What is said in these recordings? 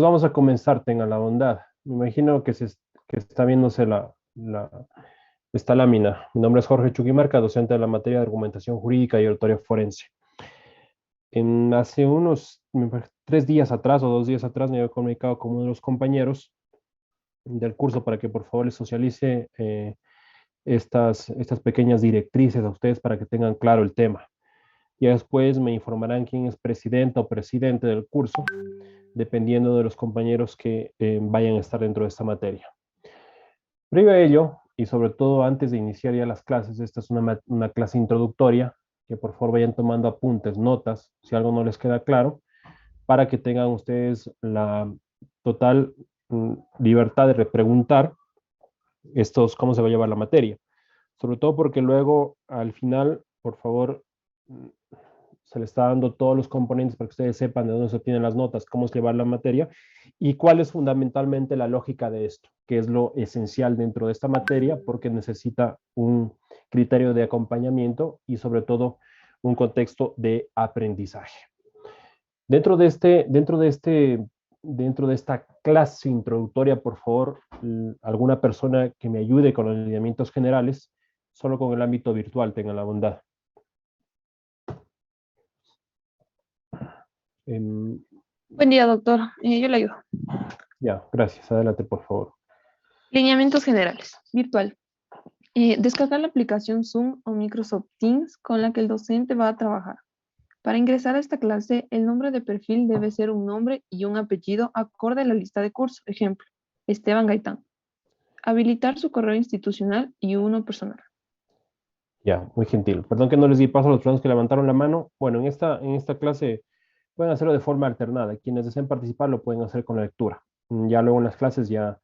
Vamos a comenzar, tenga la bondad. Me imagino que está viéndose esta lámina. Mi nombre es Jorge Chuquimarca, docente de la materia de argumentación jurídica y oratoria forense. Hace unos 3 días atrás o 2 días atrás me había comunicado con uno de los compañeros del curso para que por favor les socialice estas pequeñas directrices a ustedes para que tengan claro el tema. Y después me informarán quién es presidenta o presidente del curso, dependiendo de los compañeros que vayan a estar dentro de esta materia. Previo a ello, y sobre todo antes de iniciar ya las clases, esta es una clase introductoria, que por favor vayan tomando apuntes, notas, si algo no les queda claro, para que tengan ustedes la total libertad de repreguntar cómo se va a llevar la materia. Sobre todo porque luego, al final, por favor, se le está dando todos los componentes para que ustedes sepan de dónde se obtienen las notas, cómo es llevar la materia y cuál es fundamentalmente la lógica de esto, que es lo esencial dentro de esta materia, porque necesita un criterio de acompañamiento y sobre todo un contexto de aprendizaje. Dentro de esta clase introductoria, por favor, alguna persona que me ayude con los lineamientos generales, solo con el ámbito virtual, tengan la bondad. En, Buen día, doctor. Yo le ayudo. Ya, gracias. Adelante, por favor. Lineamientos generales. Virtual. Descargar la aplicación Zoom o Microsoft Teams con la que el docente va a trabajar. Para ingresar a esta clase, el nombre de perfil debe ser un nombre y un apellido acorde a la lista de curso. Ejemplo, Esteban Gaitán. Habilitar su correo institucional y uno personal. Ya, muy gentil. Perdón que no les di paso a los personas que levantaron la mano. Bueno, en esta clase pueden hacerlo de forma alternada. Quienes deseen participar lo pueden hacer con la lectura. Ya luego en las clases ya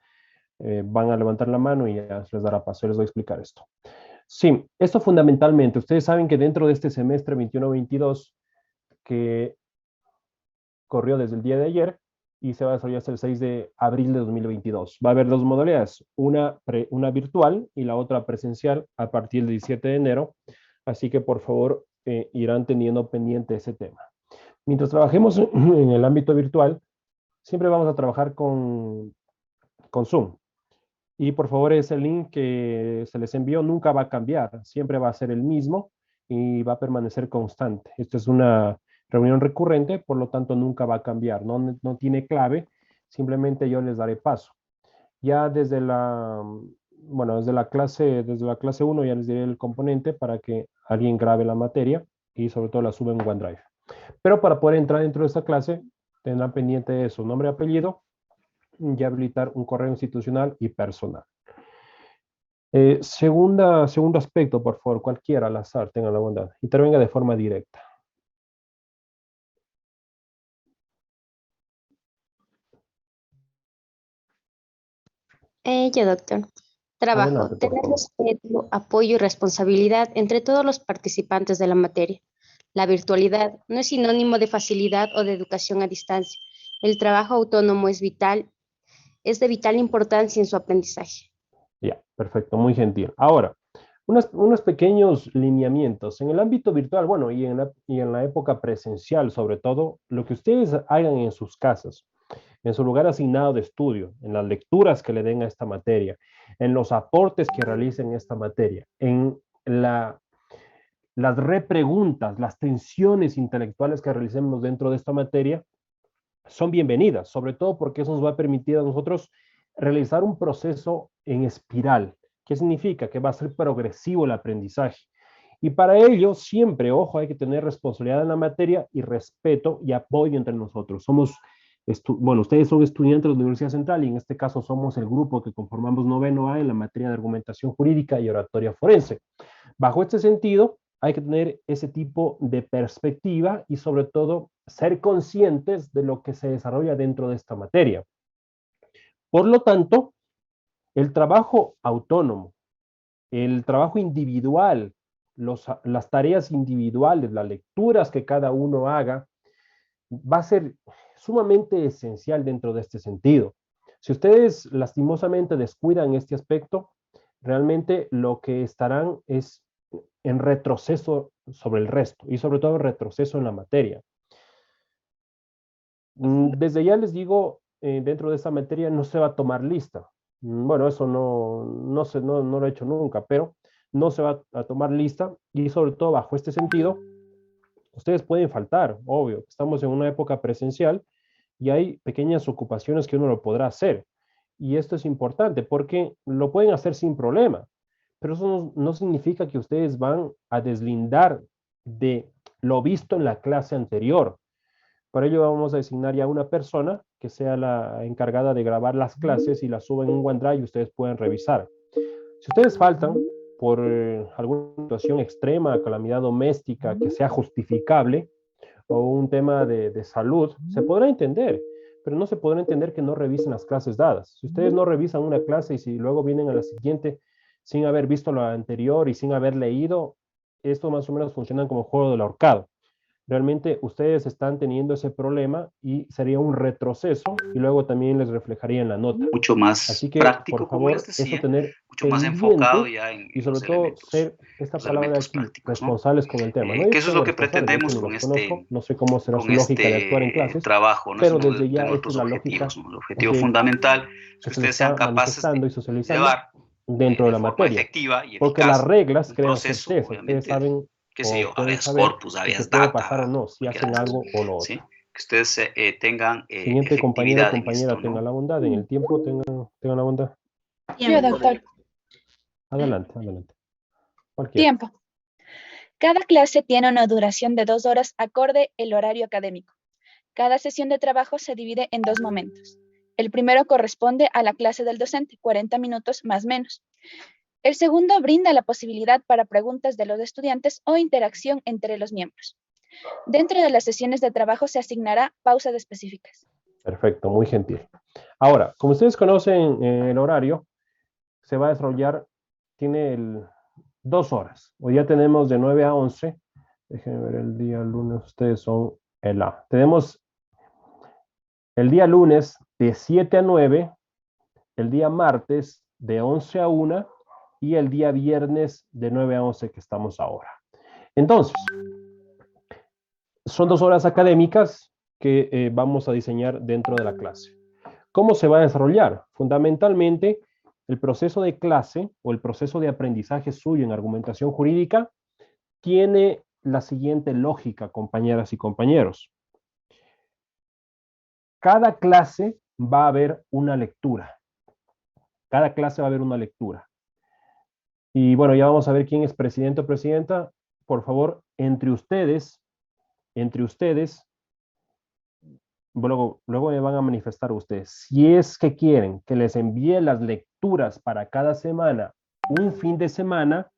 van a levantar la mano y ya se les dará paso. Yo les voy a explicar esto. Sí, esto fundamentalmente. Ustedes saben que dentro de este semestre 21-22, que corrió desde el día de ayer y se va a desarrollar hasta el 6 de abril de 2022. Va a haber dos modalidades, una virtual y la otra presencial a partir del 17 de enero. Así que por favor irán teniendo pendiente ese tema. Mientras trabajemos en el ámbito virtual, siempre vamos a trabajar con Zoom. Y por favor ese link que se les envió nunca va a cambiar, siempre va a ser el mismo y va a permanecer constante. Esta es una reunión recurrente, por lo tanto nunca va a cambiar, no tiene clave, simplemente yo les daré paso. Ya desde la clase 1 ya les diré el componente para que alguien grabe la materia y sobre todo la suba en OneDrive. Pero para poder entrar dentro de esta clase, tendrán pendiente eso, nombre y apellido, y habilitar un correo institucional y personal. Segundo aspecto, por favor, cualquiera al azar, tenga la bondad. Intervenga de forma directa. Yo, doctor. Trabajo, Adelante, por tener favor. respeto, apoyo y responsabilidad entre todos los participantes de la materia. La virtualidad no es sinónimo de facilidad o de educación a distancia. El trabajo autónomo es de vital importancia en su aprendizaje. Ya, perfecto, muy gentil. Ahora, unos pequeños lineamientos. En el ámbito virtual, bueno, y en la época presencial, sobre todo, lo que ustedes hagan en sus casas, en su lugar asignado de estudio, en las lecturas que le den a esta materia, en los aportes que realicen en esta materia, en las repreguntas, las tensiones intelectuales que realicemos dentro de esta materia, son bienvenidas, sobre todo porque eso nos va a permitir a nosotros realizar un proceso en espiral. ¿Qué significa? Que va a ser progresivo el aprendizaje. Y para ello, siempre, ojo, hay que tener responsabilidad en la materia y respeto y apoyo entre nosotros. Ustedes son estudiantes de la Universidad Central y en este caso somos el grupo que conformamos noveno A en la materia de argumentación jurídica y oratoria forense. Bajo este sentido, hay que tener ese tipo de perspectiva y sobre todo ser conscientes de lo que se desarrolla dentro de esta materia. Por lo tanto, el trabajo autónomo, el trabajo individual, las tareas individuales, las lecturas que cada uno haga, va a ser sumamente esencial dentro de este sentido. Si ustedes lastimosamente descuidan este aspecto, realmente lo que estarán es en retroceso sobre el resto y sobre todo retroceso en la materia. Desde ya les digo, dentro de esta materia no se va a tomar lista. Bueno, eso no lo he hecho nunca, pero no se va a tomar lista y sobre todo bajo este sentido, ustedes pueden faltar, obvio. Estamos en una época presencial y hay pequeñas ocupaciones que uno lo podrá hacer. Y esto es importante porque lo pueden hacer sin problema, pero eso no significa que ustedes van a deslindar de lo visto en la clase anterior. Para ello vamos a designar ya una persona que sea la encargada de grabar las clases y las suben en un OneDrive y ustedes pueden revisar. Si ustedes faltan por alguna situación extrema, calamidad doméstica que sea justificable o un tema de salud, se podrá entender, pero no se podrá entender que no revisen las clases dadas. Si ustedes no revisan una clase y si luego vienen a la siguiente sin haber visto la anterior y sin haber leído, esto más o menos funciona como juego del ahorcado. Realmente ustedes están teniendo ese problema y sería un retroceso y luego también les reflejaría en la nota. Mucho más Así que, por práctico, como les favor, eso decía, tener mucho más enfocado pendiente ya y en sobre todo ser esta los palabra de elementos aquí, prácticos, ¿no? responsables con el tema. No Que digo que eso es sean lo que irresponsables, de hecho pretendemos ni los conozco, no sé cómo será con su lógica de actuar en este clases, trabajo, ¿no? Es pero uno desde de ya esta nuestros es la objetivos, lógica ¿no? El objetivo fundamental es que que se le ustedes sean está capaces manifestando y de socializando llevar dentro de de la forma materia, efectiva y porque las eficaz reglas un crean proceso, certeza, ustedes obviamente, saben qué sé o yo, pueden habeas saber corpus, lo que habeas puede pasar o data, no si cualquiera hacen de estos, algo o lo ¿sí? otro. Que ustedes tengan Siguiente compañero o efectividad en compañera, esto, tenga ¿no? la bondad, en el tiempo tengan la bondad. Yo, doctor. Adelante, adelante. Cualquiera. Tiempo. Cada clase tiene una duración de 2 horas acorde el horario académico. Cada sesión de trabajo se divide en 2 momentos. El primero corresponde a la clase del docente, 40 minutos más menos. El segundo brinda la posibilidad para preguntas de los estudiantes o interacción entre los miembros. Dentro de las sesiones de trabajo se asignará pausas específicas. Perfecto, muy gentil. Ahora, como ustedes conocen el horario, se va a desarrollar, tiene 2 horas. Hoy ya tenemos de 9 a 11. Déjenme ver el día lunes, ustedes son el A. Tenemos el día lunes de 7 a 9, el día martes de 11 a 1 y el día viernes de 9 a 11 que estamos ahora. Entonces, son 2 horas académicas que vamos a diseñar dentro de la clase. ¿Cómo se va a desarrollar? Fundamentalmente, el proceso de clase o el proceso de aprendizaje suyo en argumentación jurídica tiene la siguiente lógica, compañeras y compañeros. Cada clase va a haber una lectura. Cada clase va a haber una lectura. Y bueno, ya vamos a ver quién es presidente o presidenta. Por favor, entre ustedes, luego me van a manifestar ustedes, si es que quieren que les envíe las lecturas para cada semana, un fin de semana,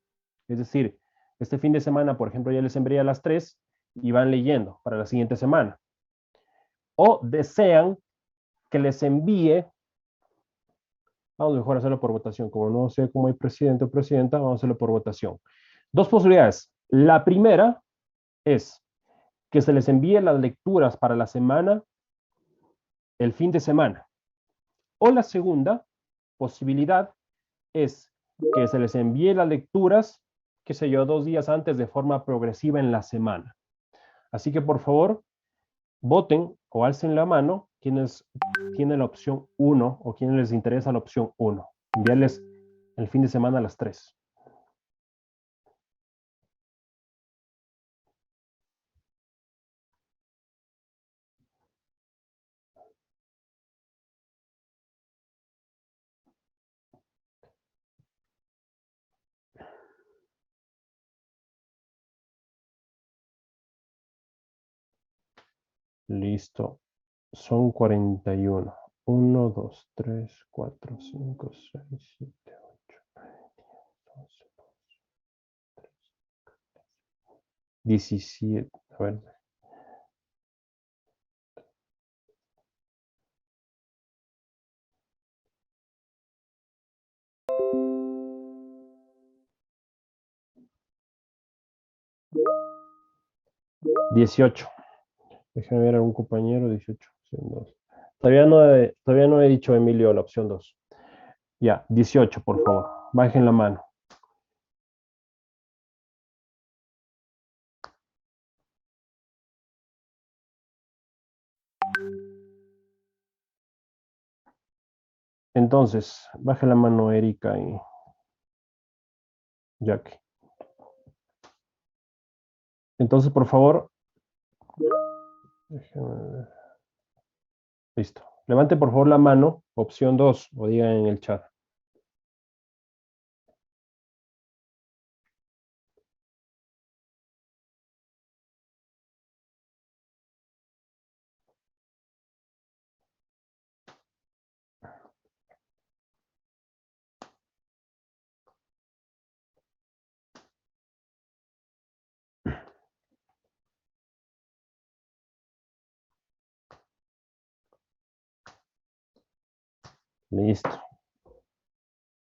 es decir, este fin de semana, por ejemplo, ya les enviaría las 3 y van leyendo para la siguiente semana. O desean que les envíe, vamos mejor a hacerlo por votación, como no sé cómo hay presidente o presidenta, vamos a hacerlo por votación. 2 posibilidades. La primera es que se les envíe las lecturas para la semana el fin de semana. O la segunda posibilidad es que se les envíe las lecturas, qué sé yo, 2 días antes de forma progresiva en la semana. Así que por favor, voten o alcen la mano quienes tienen la opción 1 o quienes les interesa la opción 1. Enviarles el fin de semana a las 3. Listo. Son 41. 1, 2, 3, 4, 5, 6, 7, 8, 9, 10, 11, 17. A ver. $18. Déjame ver a un compañero. 18. Todavía no he dicho Emilio la opción 2. Ya, 18, por favor. Bajen la mano. Entonces, baje la mano Erika y Jackie. Entonces, por favor, déjame ver. Listo. Levante por favor la mano, opción 2, o digan en el chat. Listo.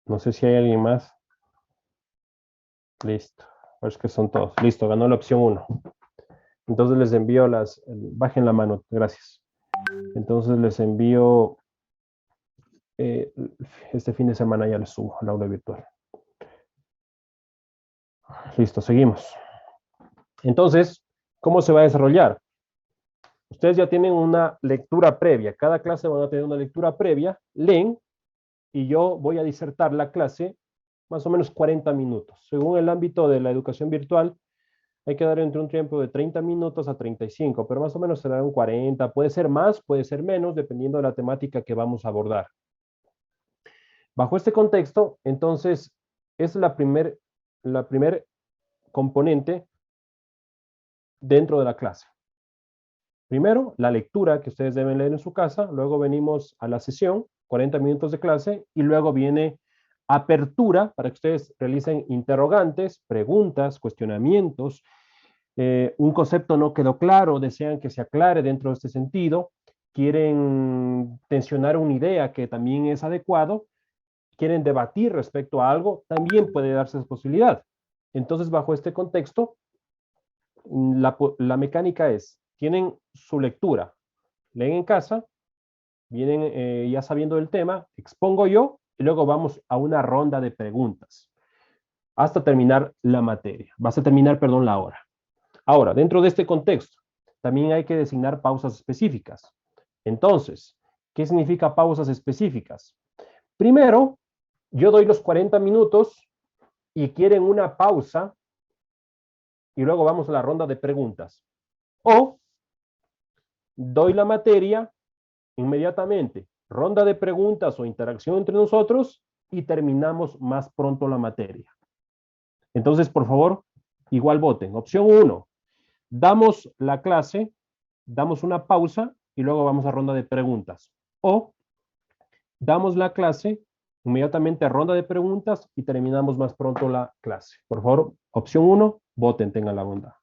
No sé si hay alguien más. Listo. Es que son todos. Listo, ganó la opción 1. Entonces les envío bajen la mano, gracias. Entonces les envío, este fin de semana ya les subo al aula virtual. Listo, seguimos. Entonces, ¿cómo se va a desarrollar? Ustedes ya tienen una lectura previa. Cada clase van a tener una lectura previa. Leen y yo voy a disertar la clase más o menos 40 minutos. Según el ámbito de la educación virtual, hay que dar entre un tiempo de 30 minutos a 35, pero más o menos será un 40. Puede ser más, puede ser menos, dependiendo de la temática que vamos a abordar. Bajo este contexto, entonces, es la primer componente dentro de la clase. Primero, la lectura que ustedes deben leer en su casa, luego venimos a la sesión, 40 minutos de clase, y luego viene apertura para que ustedes realicen interrogantes, preguntas, cuestionamientos. Un concepto no quedó claro, desean que se aclare dentro de este sentido, quieren tensionar una idea que también es adecuado, quieren debatir respecto a algo, también puede darse esa posibilidad. Entonces, bajo este contexto, la mecánica es, tienen su lectura, leen en casa, vienen ya sabiendo del tema, expongo yo, y luego vamos a una ronda de preguntas, hasta terminar la materia, vas a terminar, perdón, la hora. Ahora, dentro de este contexto, también hay que designar pausas específicas. Entonces, ¿qué significa pausas específicas? Primero, yo doy los 40 minutos y quieren una pausa y luego vamos a la ronda de preguntas. O doy la materia inmediatamente, ronda de preguntas o interacción entre nosotros y terminamos más pronto la materia. Entonces, por favor, igual voten. Opción 1, damos la clase, damos una pausa y luego vamos a ronda de preguntas. O damos la clase, inmediatamente a ronda de preguntas y terminamos más pronto la clase. Por favor, opción 1, voten, tengan la bondad.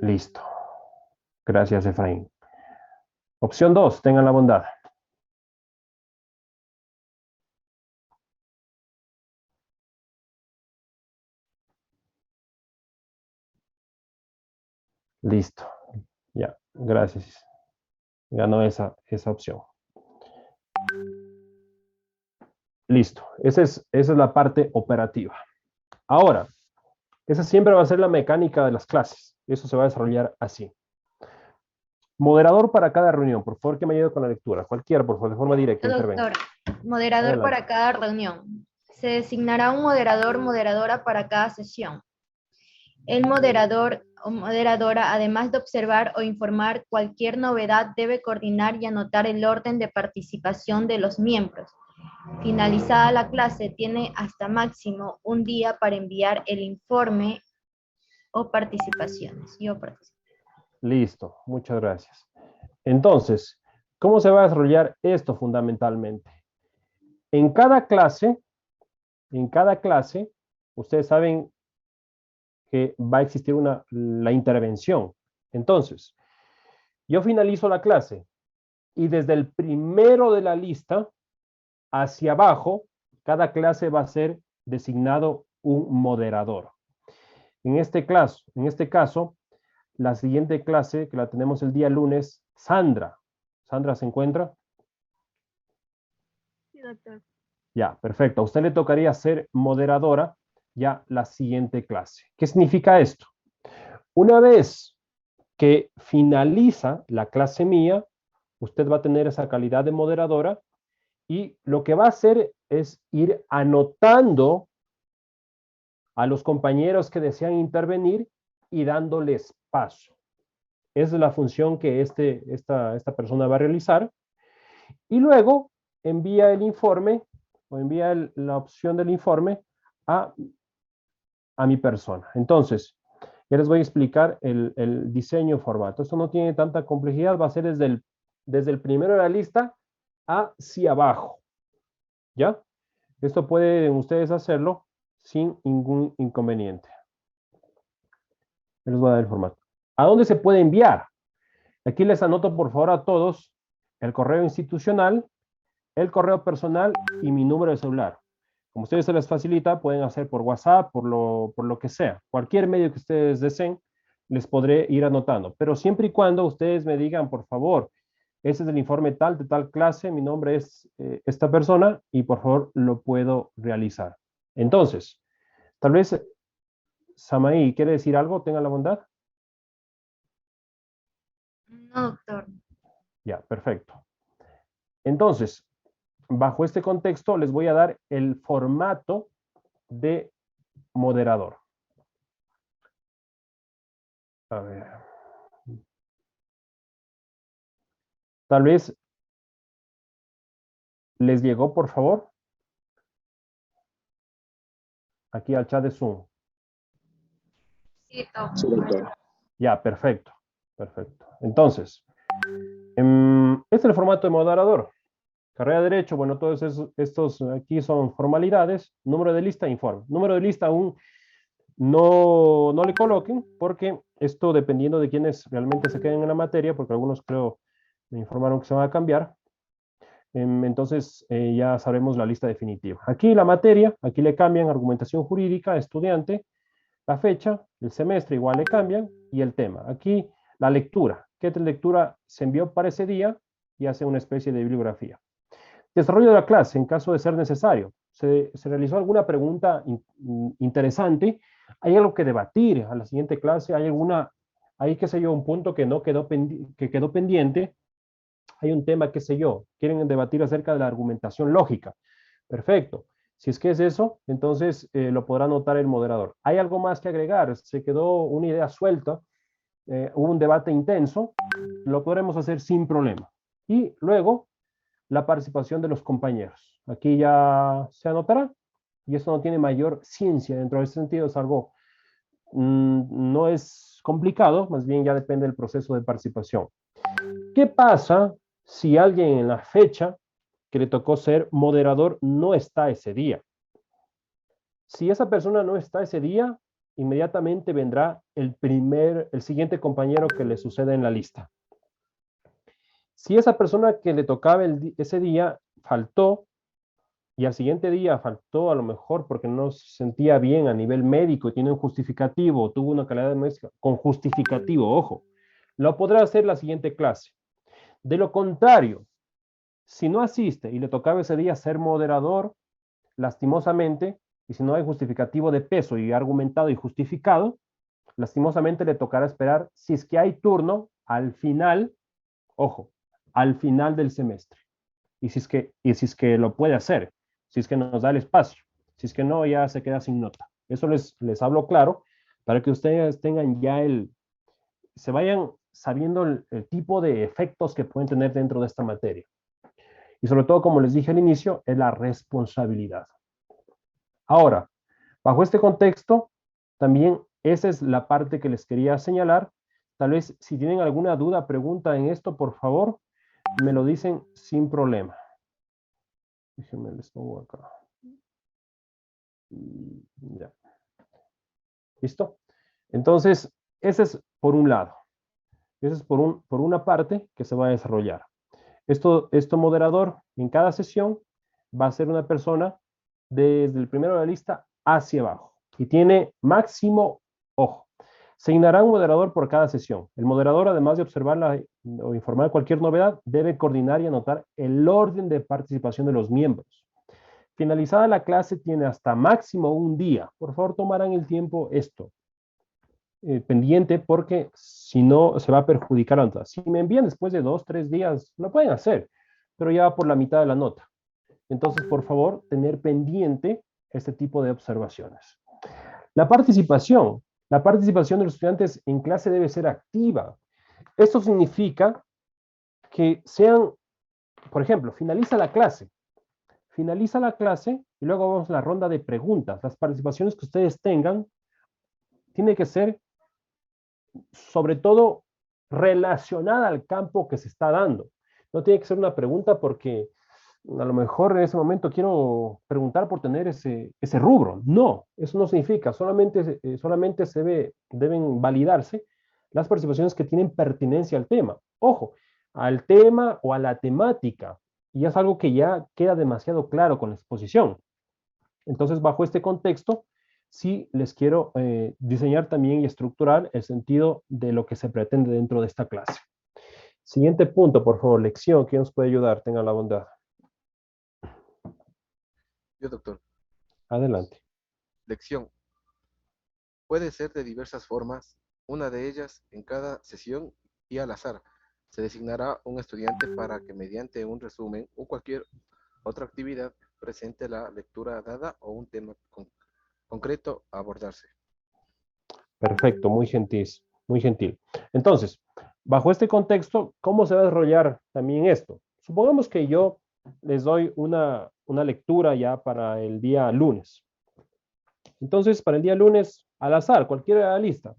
Listo. Gracias, Efraín. Opción 2, tengan la bondad. Listo. Ya, gracias. Ganó esa opción. Listo. Esa es la parte operativa. Ahora, esa siempre va a ser la mecánica de las clases. Eso se va a desarrollar así. Moderador para cada reunión. Por favor, que me ayude con la lectura. Cualquiera, por favor, de forma directa. Doctor, moderador Adelante. para cada reunión. Se designará un moderador, moderadora para cada sesión. El moderador o moderadora, además de observar o informar cualquier novedad, debe coordinar y anotar el orden de participación de los miembros. Finalizada la clase, tiene hasta máximo un día para enviar el informe o participaciones. Listo, muchas gracias. Entonces, ¿cómo se va a desarrollar esto fundamentalmente? En cada clase, ustedes saben que va a existir la intervención. Entonces, yo finalizo la clase y desde el primero de la lista hacia abajo, cada clase va a ser designado un moderador. En este caso, la siguiente clase, que la tenemos el día lunes, Sandra. ¿Sandra se encuentra? Sí, doctor. Ya, perfecto. A usted le tocaría ser moderadora ya la siguiente clase. ¿Qué significa esto? Una vez que finaliza la clase mía, usted va a tener esa calidad de moderadora y lo que va a hacer es ir anotando a los compañeros que desean intervenir y dándoles paso. Esa es la función que esta persona va a realizar. Y luego envía el informe o envía la opción del informe a mi persona. Entonces, ya les voy a explicar el diseño formato. Esto no tiene tanta complejidad, va a ser desde el primero de la lista hacia abajo. ¿Ya? Esto pueden ustedes hacerlo sin ningún inconveniente. Les voy a dar el formato. ¿A dónde se puede enviar? Aquí les anoto por favor a todos el correo institucional, el correo personal y mi número de celular. Como a ustedes se les facilita, pueden hacer por WhatsApp, por lo que sea. Cualquier medio que ustedes deseen, les podré ir anotando. Pero siempre y cuando ustedes me digan, por favor, ese es el informe tal, de tal clase, mi nombre es esta persona y por favor lo puedo realizar. Entonces, tal vez Samaí, ¿quiere decir algo? Tenga la bondad. No, doctor. Ya, perfecto. Entonces, bajo este contexto, les voy a dar el formato de moderador. A ver. Tal vez les llegó, por favor, aquí al chat de Zoom. Sí, doctor. Ya, perfecto. Perfecto. Entonces, este es el formato de moderador. Carrera de Derecho, bueno, todos estos aquí son formalidades. Número de lista, informe. Número de lista aún no le coloquen, porque esto dependiendo de quienes realmente se queden en la materia, porque algunos creo me informaron que se van a cambiar. Entonces ya sabremos la lista definitiva. Aquí la materia, aquí le cambian argumentación jurídica, estudiante, la fecha, el semestre igual le cambian y el tema. Aquí la lectura, qué lectura se envió para ese día y hace una especie de bibliografía. Desarrollo de la clase en caso de ser necesario. Se realizó alguna pregunta interesante, hay algo que debatir a la siguiente clase, hay qué sé yo, un punto que quedó pendiente, hay un tema, qué sé yo, quieren debatir acerca de la argumentación lógica. Perfecto. Si es que es eso, entonces lo podrá notar el moderador. ¿Hay algo más que agregar? Se quedó una idea suelta, hubo un debate intenso, lo podremos hacer sin problema. Y luego, la participación de los compañeros. Aquí ya se anotará y esto no tiene mayor ciencia dentro de ese sentido, es algo, no es complicado, más bien ya depende del proceso de participación. ¿Qué pasa si alguien en la fecha que le tocó ser moderador no está ese día? Si esa persona no está ese día, inmediatamente vendrá el siguiente compañero que le suceda en la lista. Si esa persona que le tocaba ese día faltó y al siguiente día faltó a lo mejor porque no se sentía bien a nivel médico y tiene un justificativo, tuvo una calidad de médica con justificativo, ojo, lo podrá hacer la siguiente clase. De lo contrario, si no asiste y le tocaba ese día ser moderador, lastimosamente, y si no hay justificativo de peso y argumentado y justificado, lastimosamente le tocará esperar si es que hay turno al final, ojo, al final del semestre. Y si es que lo puede hacer, si es que nos da el espacio, si es que no, ya se queda sin nota. Eso les hablo claro para que ustedes tengan ya se vayan sabiendo el tipo de efectos que pueden tener dentro de esta materia. Y sobre todo, como les dije al inicio, es la responsabilidad. Ahora, bajo este contexto, también esa es la parte que les quería señalar. Tal vez si tienen alguna duda, pregunta en esto, por favor, me lo dicen sin problema. Déjenme les pongo acá. Ya. ¿Listo? Entonces, ese es por un lado. Ese es por una parte que se va a desarrollar. Esto moderador en cada sesión va a ser una persona desde el primero de la lista hacia abajo. Y tiene máximo, ojo, se asignará un moderador por cada sesión. El moderador, además de observarla o informar cualquier novedad, debe coordinar y anotar el orden de participación de los miembros. Finalizada la clase tiene hasta máximo un día. Por favor, tomarán el tiempo esto pendiente porque si no se va a perjudicar a otras. Si me envían después de 2, 3 días, lo pueden hacer, pero ya va por la mitad de la nota. Entonces, por favor, tener pendiente este tipo de observaciones. La participación de los estudiantes en clase debe ser activa. Esto significa que sean, por ejemplo, finaliza la clase y luego vamos a la ronda de preguntas. Las participaciones que ustedes tengan tienen que ser sobre todo relacionada al campo que se está dando. No tiene que ser una pregunta porque a lo mejor en ese momento quiero preguntar por tener ese rubro. No, eso no significa. Solamente deben validarse las participaciones que tienen pertinencia al tema. Ojo, al tema o a la temática. Y es algo que ya queda demasiado claro con la exposición. Entonces, bajo este contexto, sí les quiero diseñar también y estructurar el sentido de lo que se pretende dentro de esta clase. Siguiente punto, por favor, lección. ¿Quién nos puede ayudar? Tenga la bondad. Yo, doctor. Adelante. Lección. Puede ser de diversas formas, una de ellas en cada sesión y al azar. Se designará un estudiante para que mediante un resumen o cualquier otra actividad presente la lectura dada o un tema concreto a abordarse. Perfecto, muy gentil, muy gentil. Entonces, bajo este contexto, ¿cómo se va a desarrollar también esto? Supongamos que yo les doy una lectura ya para el día lunes. Entonces, para el día lunes, al azar, cualquiera de la lista,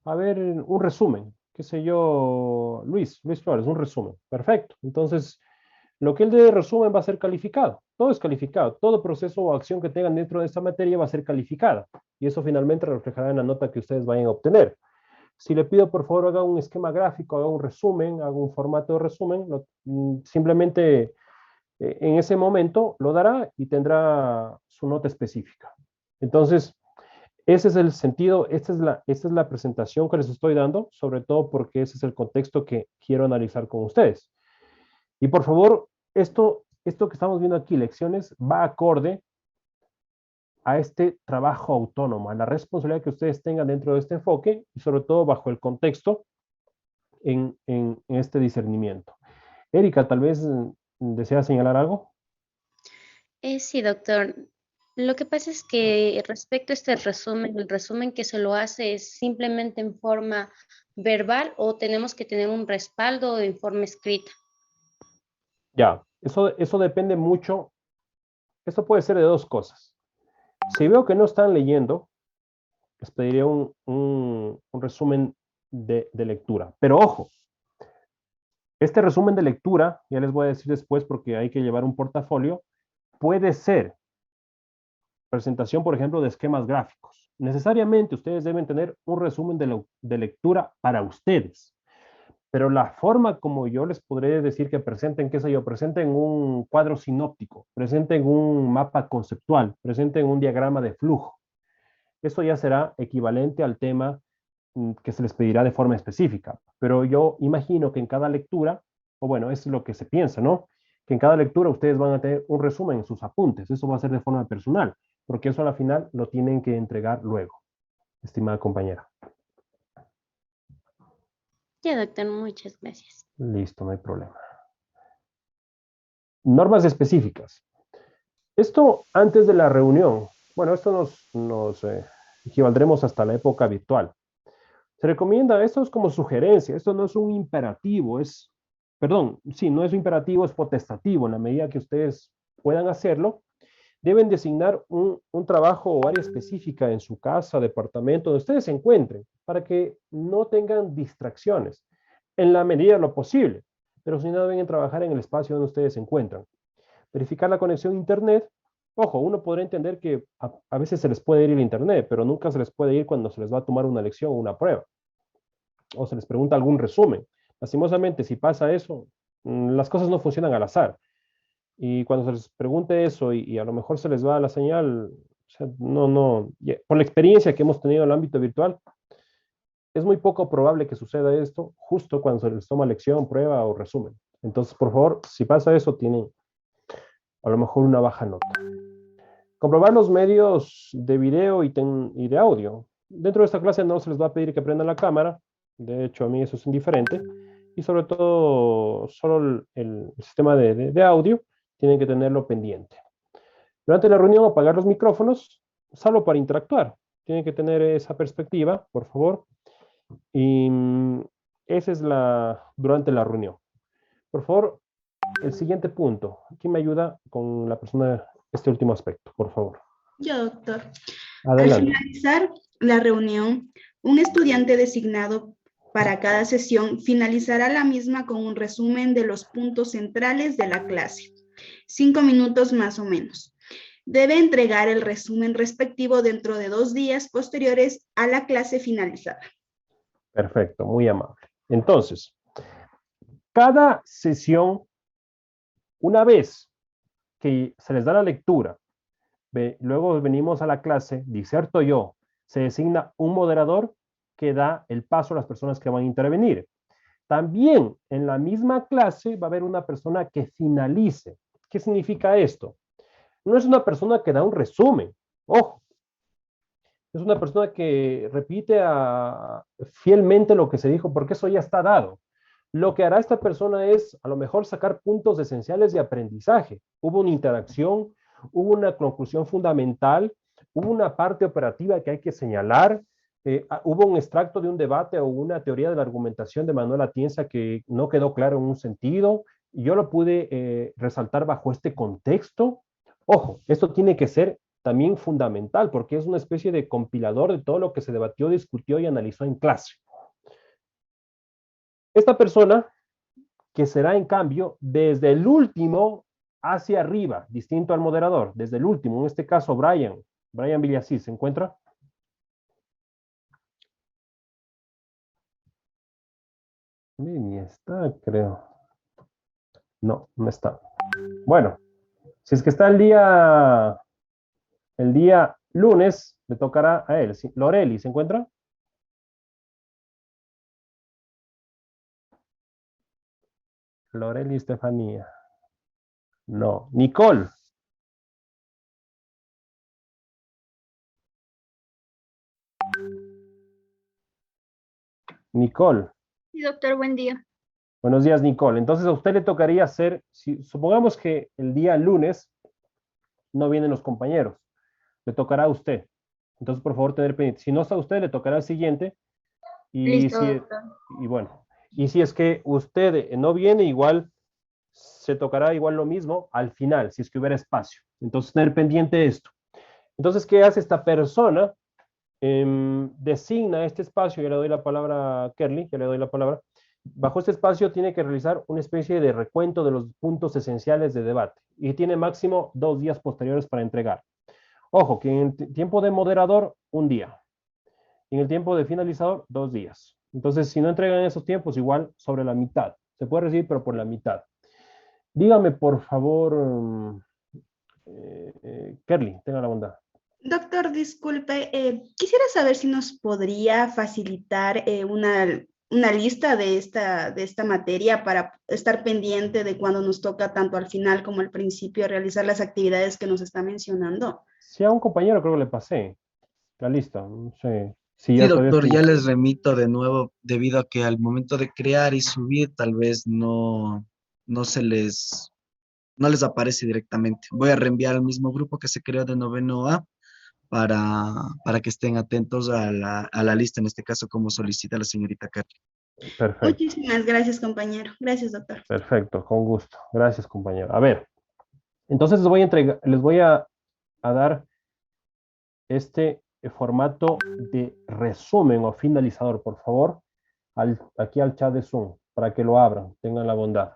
a ver un resumen, qué sé yo, Luis Flores, un resumen. Perfecto. Entonces, lo que él dé de resumen va a ser calificado. Todo es calificado. Todo proceso o acción que tengan dentro de esta materia va a ser calificada. Y eso finalmente reflejará en la nota que ustedes vayan a obtener. Si le pido, por favor, haga un esquema gráfico, haga un resumen, haga un formato de resumen, simplemente en ese momento lo dará y tendrá su nota específica. Entonces, ese es el sentido, esta es la presentación que les estoy dando, sobre todo porque ese es el contexto que quiero analizar con ustedes. Y por favor, esto que estamos viendo aquí, lecciones, va acorde a este trabajo autónomo, a la responsabilidad que ustedes tengan dentro de este enfoque y sobre todo bajo el contexto en este discernimiento. Erika, tal vez desea señalar algo. Sí, doctor. Lo que pasa es que respecto a este resumen, el resumen que se lo hace es simplemente en forma verbal o tenemos que tener un respaldo en forma escrita. Ya, eso depende mucho. Esto puede ser de dos cosas. Si veo que no están leyendo, les pediría un resumen de lectura. Pero ojo, este resumen de lectura, ya les voy a decir después porque hay que llevar un portafolio, puede ser presentación, por ejemplo, de esquemas gráficos. Necesariamente ustedes deben tener un resumen de lectura para ustedes. Pero la forma como yo les podré decir que presenten, qué sé yo, presenten un cuadro sinóptico, presenten un mapa conceptual, presenten un diagrama de flujo. Eso ya será equivalente al tema que se les pedirá de forma específica. Pero yo imagino que en cada lectura, o bueno, es lo que se piensa, ¿no? Que en cada lectura ustedes van a tener un resumen en sus apuntes. Eso va a ser de forma personal, porque eso a la final lo tienen que entregar luego, estimada compañera. Ya, doctor, muchas gracias. Listo, no hay problema. Normas específicas. Esto antes de la reunión. Bueno, esto nos equivaldremos hasta la época virtual. Se recomienda, esto es como sugerencia, esto no es un imperativo, no es imperativo, es potestativo. En la medida que ustedes puedan hacerlo, deben designar un trabajo o área específica en su casa, departamento, donde ustedes se encuentren, para que no tengan distracciones, en la medida de lo posible, pero si no deben trabajar en el espacio donde ustedes se encuentran. Verificar la conexión a internet. Ojo, uno podrá entender que a veces se les puede ir el internet, pero nunca se les puede ir cuando se les va a tomar una lección o una prueba, o se les pregunta algún resumen. Lastimosamente, si pasa eso, las cosas no funcionan al azar. Y cuando se les pregunte eso y a lo mejor se les va la señal, o sea, por la experiencia que hemos tenido en el ámbito virtual, es muy poco probable que suceda esto justo cuando se les toma lección, prueba o resumen. Entonces, por favor, si pasa eso, tienen a lo mejor una baja nota. Comprobar los medios de video y de audio. Dentro de esta clase no se les va a pedir que prendan la cámara, de hecho a mí eso es indiferente, y sobre todo solo el sistema de audio tienen que tenerlo pendiente. Durante la reunión apagar los micrófonos, salvo para interactuar. Tienen que tener esa perspectiva, por favor. Y esa es durante la reunión. Por favor, el siguiente punto. ¿Quién me ayuda con la persona, este último aspecto, por favor? Yo, doctor. Adelante. Al finalizar la reunión, un estudiante designado para cada sesión finalizará la misma con un resumen de los puntos centrales de la clase. 5 minutos más o menos. Debe entregar el resumen respectivo dentro de 2 días posteriores a la clase finalizada. Perfecto, muy amable. Entonces, cada sesión, una vez que se les da la lectura, luego venimos a la clase, diserto yo, se designa un moderador que da el paso a las personas que van a intervenir. También en la misma clase va a haber una persona que finalice. ¿Qué significa esto? No es una persona que da un resumen, ojo. Es una persona que repite fielmente lo que se dijo, porque eso ya está dado. Lo que hará esta persona es, a lo mejor, sacar puntos esenciales de aprendizaje. Hubo una interacción, hubo una conclusión fundamental, hubo una parte operativa que hay que señalar, hubo un extracto de un debate o una teoría de la argumentación de Manuel Atienza que no quedó claro en un sentido, y yo lo pude resaltar bajo este contexto. Ojo, esto tiene que ser también fundamental, porque es una especie de compilador de todo lo que se debatió, discutió y analizó en clase. Esta persona, que será en cambio desde el último hacia arriba, distinto al moderador, desde el último, en este caso Brian Villasís, ¿se encuentra? Ni está, creo. No, no está. Bueno, si es que está el día lunes, le tocará a él. Loreli, ¿se encuentra? Loreli Estefanía. No. Nicole. Nicole. Sí, doctor, buen día. Buenos días, Nicole. Entonces a usted le tocaría hacer, supongamos que el día lunes no vienen los compañeros, le tocará a usted. Entonces, por favor, tener pendiente. Si no está usted, le tocará al siguiente. Listo, doctor. Y bueno, y si es que usted no viene, igual se tocará igual lo mismo al final, si es que hubiera espacio. Entonces, tener pendiente esto. Entonces, ¿qué hace esta persona? Designa este espacio, ya le doy la palabra a Kerly, ya le doy la palabra. Bajo este espacio tiene que realizar una especie de recuento de los puntos esenciales de debate y tiene máximo 2 días posteriores para entregar. Ojo, que en el tiempo de moderador, 1 día. En el tiempo de finalizador, 2 días. Entonces, si no entregan esos tiempos, igual sobre la mitad. Se puede recibir, pero por la mitad. Dígame, por favor, Kerly, tenga la bondad. Doctor, disculpe, quisiera saber si nos podría facilitar una lista de esta materia para estar pendiente de cuando nos toca tanto al final como al principio realizar las actividades que nos está mencionando. Sí, a un compañero creo que le pasé la lista. No sé. Si Sí, ya doctor, ya les remito de nuevo debido a que al momento de crear y subir tal vez no les aparece directamente. Voy a reenviar al mismo grupo que se creó de noveno A para que estén atentos a la lista, en este caso como solicita la señorita Carly. Perfecto. Muchísimas gracias, compañero. Gracias, doctor. Perfecto, con gusto. Gracias, compañero. A ver, entonces les voy a dar este formato de resumen o finalizador, por favor, aquí al chat de Zoom, para que lo abran, tengan la bondad.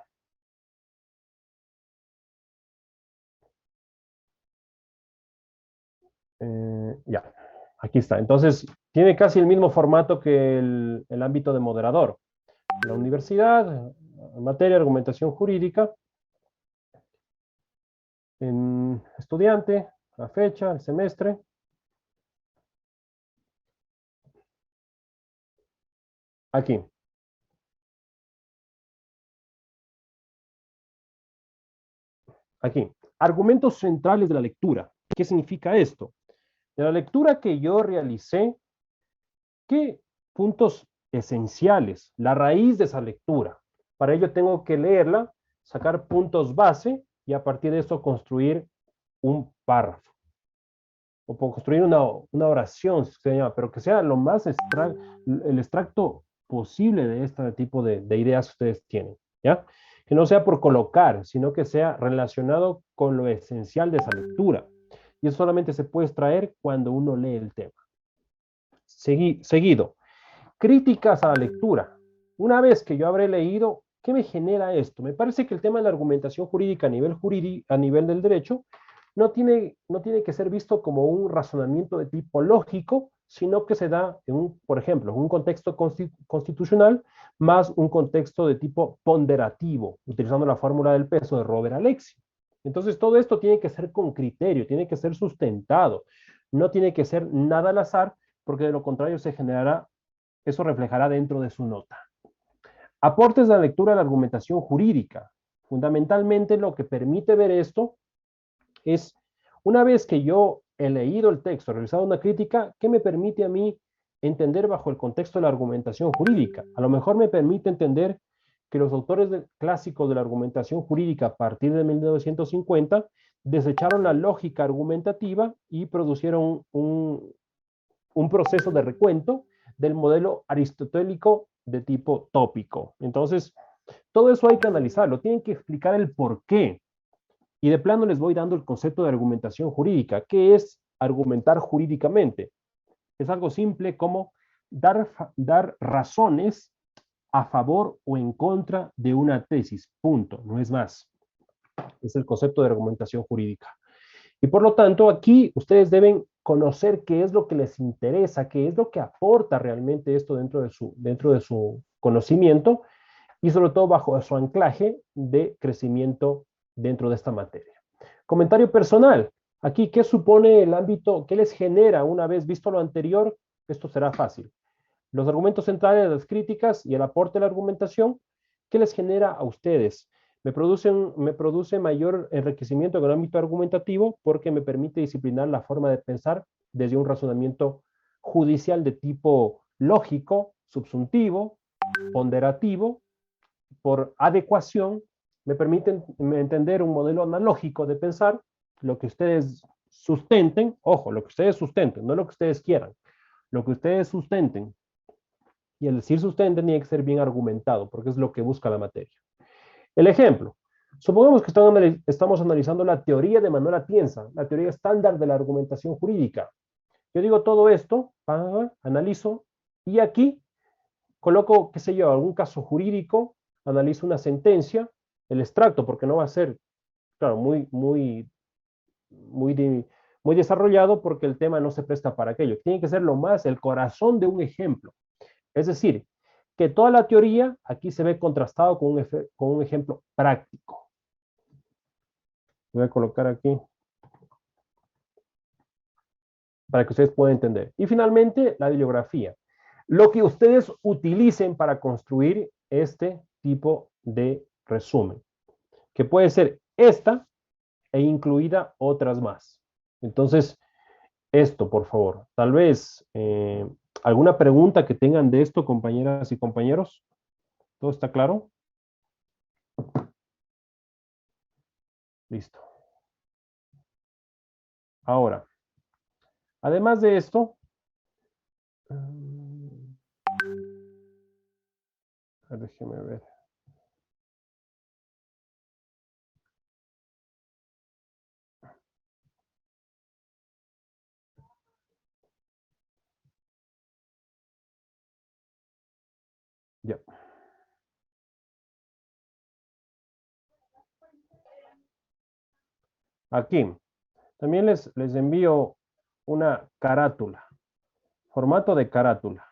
Ya, aquí está. Entonces, tiene casi el mismo formato que el ámbito de moderador. La universidad, materia de argumentación jurídica, en estudiante, la fecha, el semestre. Aquí. Aquí. argumentos centrales de la lectura. ¿Qué significa esto? De la lectura que yo realicé, ¿qué puntos esenciales? La raíz de esa lectura. Para ello tengo que leerla, sacar puntos base y a partir de eso construir un párrafo. O construir una oración, si se llama, pero que sea lo más el extracto posible de este tipo de ideas que ustedes tienen, ¿ya? Que no sea por colocar, sino que sea relacionado con lo esencial de esa lectura. Y eso solamente se puede extraer cuando uno lee el tema. Seguido, críticas a la lectura. Una vez que yo habré leído, ¿qué me genera esto? Me parece que el tema de la argumentación jurídica a nivel del derecho no tiene que ser visto como un razonamiento de tipo lógico, sino que se da, por ejemplo, en un contexto constitucional más un contexto de tipo ponderativo, utilizando la fórmula del peso de Robert Alexi. Entonces, todo esto tiene que ser con criterio, tiene que ser sustentado, no tiene que ser nada al azar, porque de lo contrario eso reflejará dentro de su nota. Aportes de la lectura de la argumentación jurídica. Fundamentalmente lo que permite ver esto es, una vez que yo he leído el texto, realizado una crítica, ¿qué me permite a mí entender bajo el contexto de la argumentación jurídica? A lo mejor me permite entender que los autores clásicos de la argumentación jurídica a partir de 1950 desecharon la lógica argumentativa y producieron un proceso de recuento del modelo aristotélico de tipo tópico. Entonces, todo eso hay que analizarlo, tienen que explicar el por qué. Y de plano les voy dando el concepto de argumentación jurídica. ¿Qué es argumentar jurídicamente? Es algo simple como dar razones a favor o en contra de una tesis. Punto, no es más. Es el concepto de argumentación jurídica. Y por lo tanto, aquí ustedes deben conocer qué es lo que les interesa, qué es lo que aporta realmente esto dentro de su conocimiento y sobre todo bajo su anclaje de crecimiento dentro de esta materia. Comentario personal. Aquí, ¿qué supone el ámbito? ¿Qué les genera una vez visto lo anterior? Esto será fácil. Los argumentos centrales, las críticas y el aporte de la argumentación, ¿qué les genera a ustedes? Me produce mayor enriquecimiento en el ámbito argumentativo porque me permite disciplinar la forma de pensar desde un razonamiento judicial de tipo lógico, subsuntivo, ponderativo, por adecuación, me permite entender un modelo analógico de pensar, lo que ustedes sustenten, ojo, lo que ustedes sustenten, no lo que ustedes quieran, lo que ustedes sustenten. Y el decir sustenten tiene que ser bien argumentado, porque es lo que busca la materia. El ejemplo, supongamos que estamos analizando la teoría de Manuel Atienza, la teoría estándar de la argumentación jurídica. Yo digo todo esto, analizo, y aquí coloco, qué sé yo, algún caso jurídico, analizo una sentencia, el extracto, porque no va a ser, claro, muy desarrollado, porque el tema no se presta para aquello. Tiene que ser el corazón de un ejemplo. Es decir, que toda la teoría aquí se ve contrastado con un ejemplo práctico. Voy a colocar aquí para que ustedes puedan entender. Y finalmente, la bibliografía. Lo que ustedes utilicen para construir este tipo de resumen, que puede ser esta e incluida otras más. Entonces, esto, por favor. Tal vez alguna pregunta que tengan de esto, compañeras y compañeros. ¿Todo está claro? Listo. Ahora, además de esto, déjeme ver. Ya. Aquí, también les envío una carátula, formato de carátula,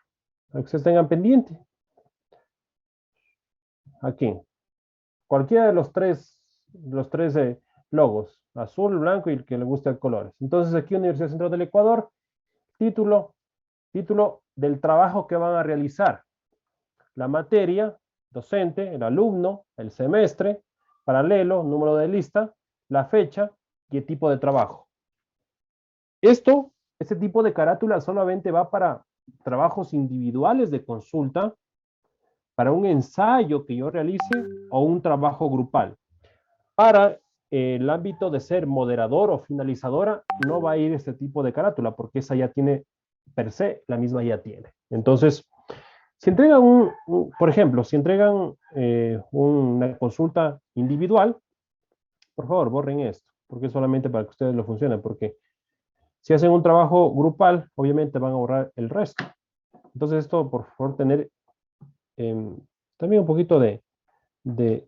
para que ustedes tengan pendiente. Aquí, cualquiera de los tres logos, azul, blanco y el que le guste el color. Entonces aquí Universidad Central del Ecuador, título del trabajo que van a realizar, la materia, docente, el alumno, el semestre, paralelo, número de lista, la fecha, y el tipo de trabajo. Este tipo de carátula solamente va para trabajos individuales de consulta, para un ensayo que yo realice o un trabajo grupal. Para el ámbito de ser moderador o finalizadora, no va a ir este tipo de carátula, porque esa ya tiene, per se, la misma ya tiene. Entonces, si entregan por ejemplo, si entregan una consulta individual, por favor, borren esto, porque es solamente para que ustedes lo funcionen, porque si hacen un trabajo grupal, obviamente van a borrar el resto. Entonces, esto, por favor, tener también un poquito de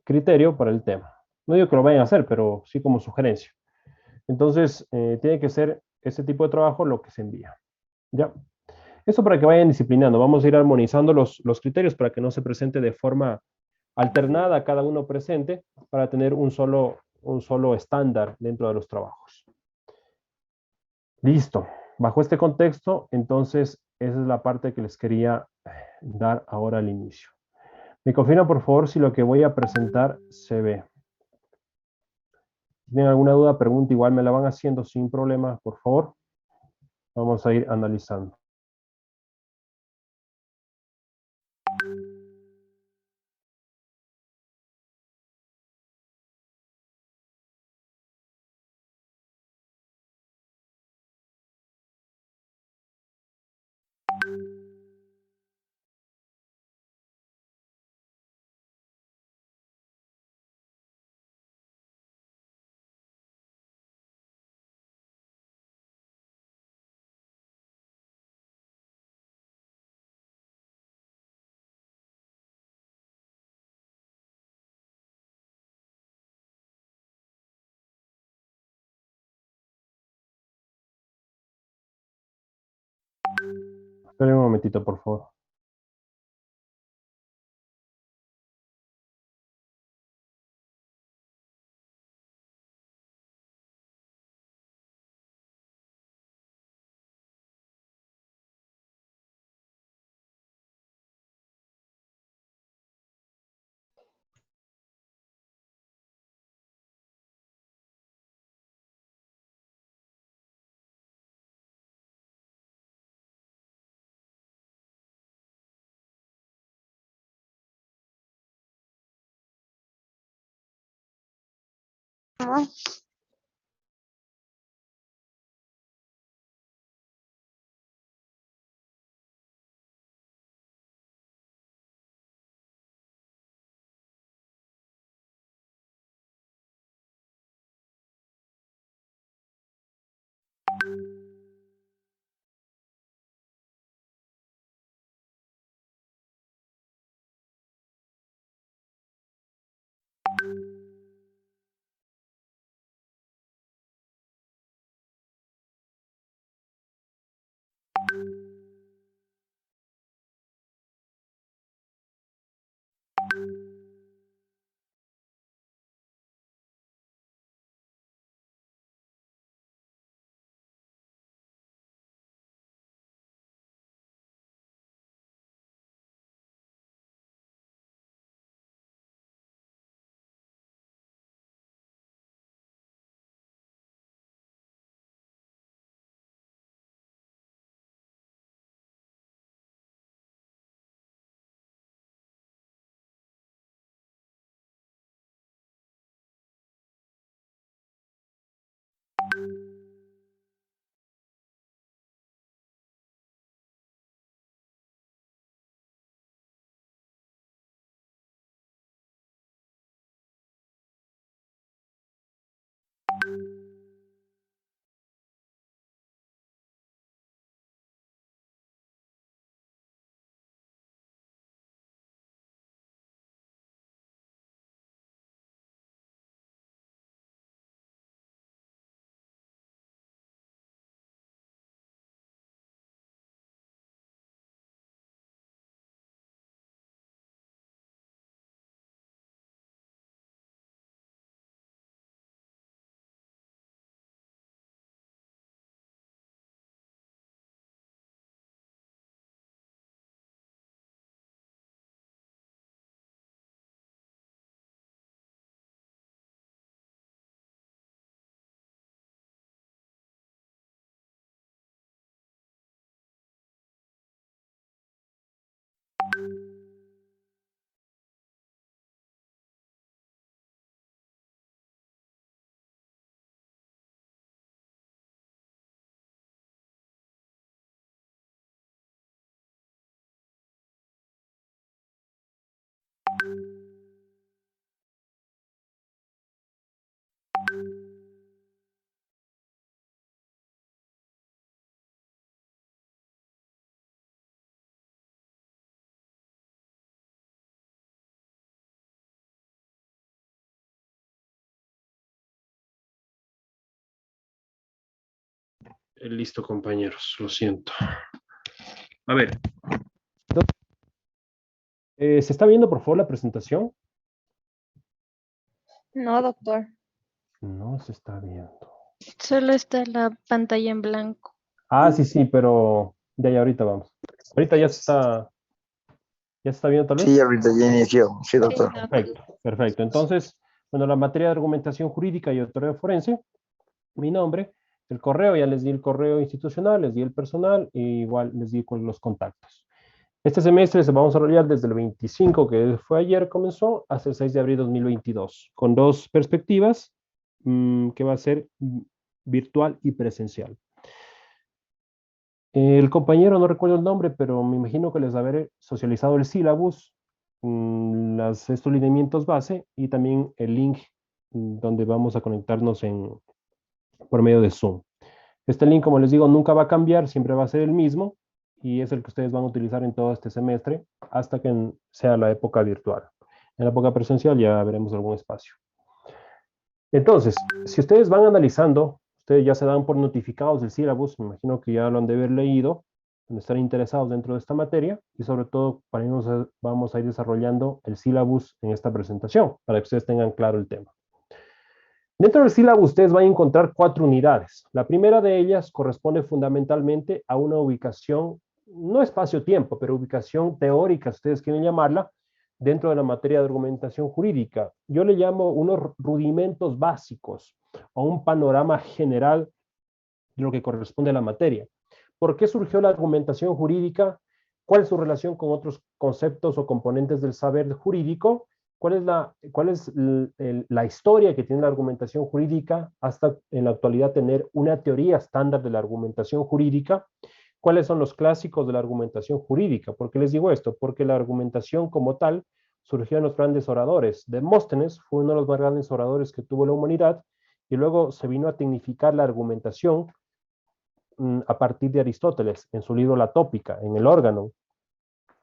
criterio para el tema. No digo que lo vayan a hacer, pero sí como sugerencia. Entonces, tiene que ser ese tipo de trabajo lo que se envía. ¿Ya? Eso para que vayan disciplinando. Vamos a ir armonizando los criterios para que no se presente de forma alternada cada uno presente, para tener un solo estándar dentro de los trabajos. Listo. Bajo este contexto, entonces, esa es la parte que les quería dar ahora al inicio. Me confirma, por favor, si lo que voy a presentar se ve. Si tienen alguna duda, pregunta, igual me la van haciendo sin problema, por favor. Vamos a ir analizando. Esperen un momentito, por favor. Listo, compañeros, lo siento. A ver. ¿Se está viendo, por favor, la presentación? No, doctor. No se está viendo. Solo está la pantalla en blanco. Ah, sí, sí, pero de ahí ahorita vamos. Ahorita ya se está viendo tal vez. Sí, ahorita ya inició. Sí, doctor. Perfecto, perfecto. Entonces, bueno, la materia de argumentación jurídica y autoría forense, mi nombre, el correo, ya les di el correo institucional, les di el personal, y igual les di con los contactos. Este semestre se va a desarrollar desde el 25, que fue ayer, comenzó, hasta el 6 de abril de 2022, con dos perspectivas, que va a ser virtual y presencial. El compañero, no recuerdo el nombre, pero me imagino que les habré socializado el sílabus, estos lineamientos base y también el link donde vamos a conectarnos por medio de Zoom. Este link, como les digo, nunca va a cambiar, siempre va a ser el mismo y es el que ustedes van a utilizar en todo este semestre hasta que sea la época virtual. En la época presencial ya veremos algún espacio. Entonces, si ustedes van analizando, ustedes ya se dan por notificados del sílabus, me imagino que ya lo han de haber leído, de estar interesados dentro de esta materia, y sobre todo vamos a ir desarrollando el sílabus en esta presentación, para que ustedes tengan claro el tema. Dentro del sílabus ustedes van a encontrar 4 unidades. La primera de ellas corresponde fundamentalmente a una ubicación, no espacio-tiempo, pero ubicación teórica, si ustedes quieren llamarla, dentro de la materia de argumentación jurídica. Yo le llamo unos rudimentos básicos o un panorama general de lo que corresponde a la materia. ¿Por qué surgió la argumentación jurídica? ¿Cuál es su relación con otros conceptos o componentes del saber jurídico? ¿Cuál es la historia que tiene la argumentación jurídica hasta en la actualidad tener una teoría estándar de la argumentación jurídica? ¿Cuáles son los clásicos de la argumentación jurídica? ¿Por qué les digo esto? Porque la argumentación como tal surgió en los grandes oradores. Demóstenes fue uno de los más grandes oradores que tuvo la humanidad y luego se vino a tecnificar la argumentación a partir de Aristóteles en su libro La Tópica, en el órgano.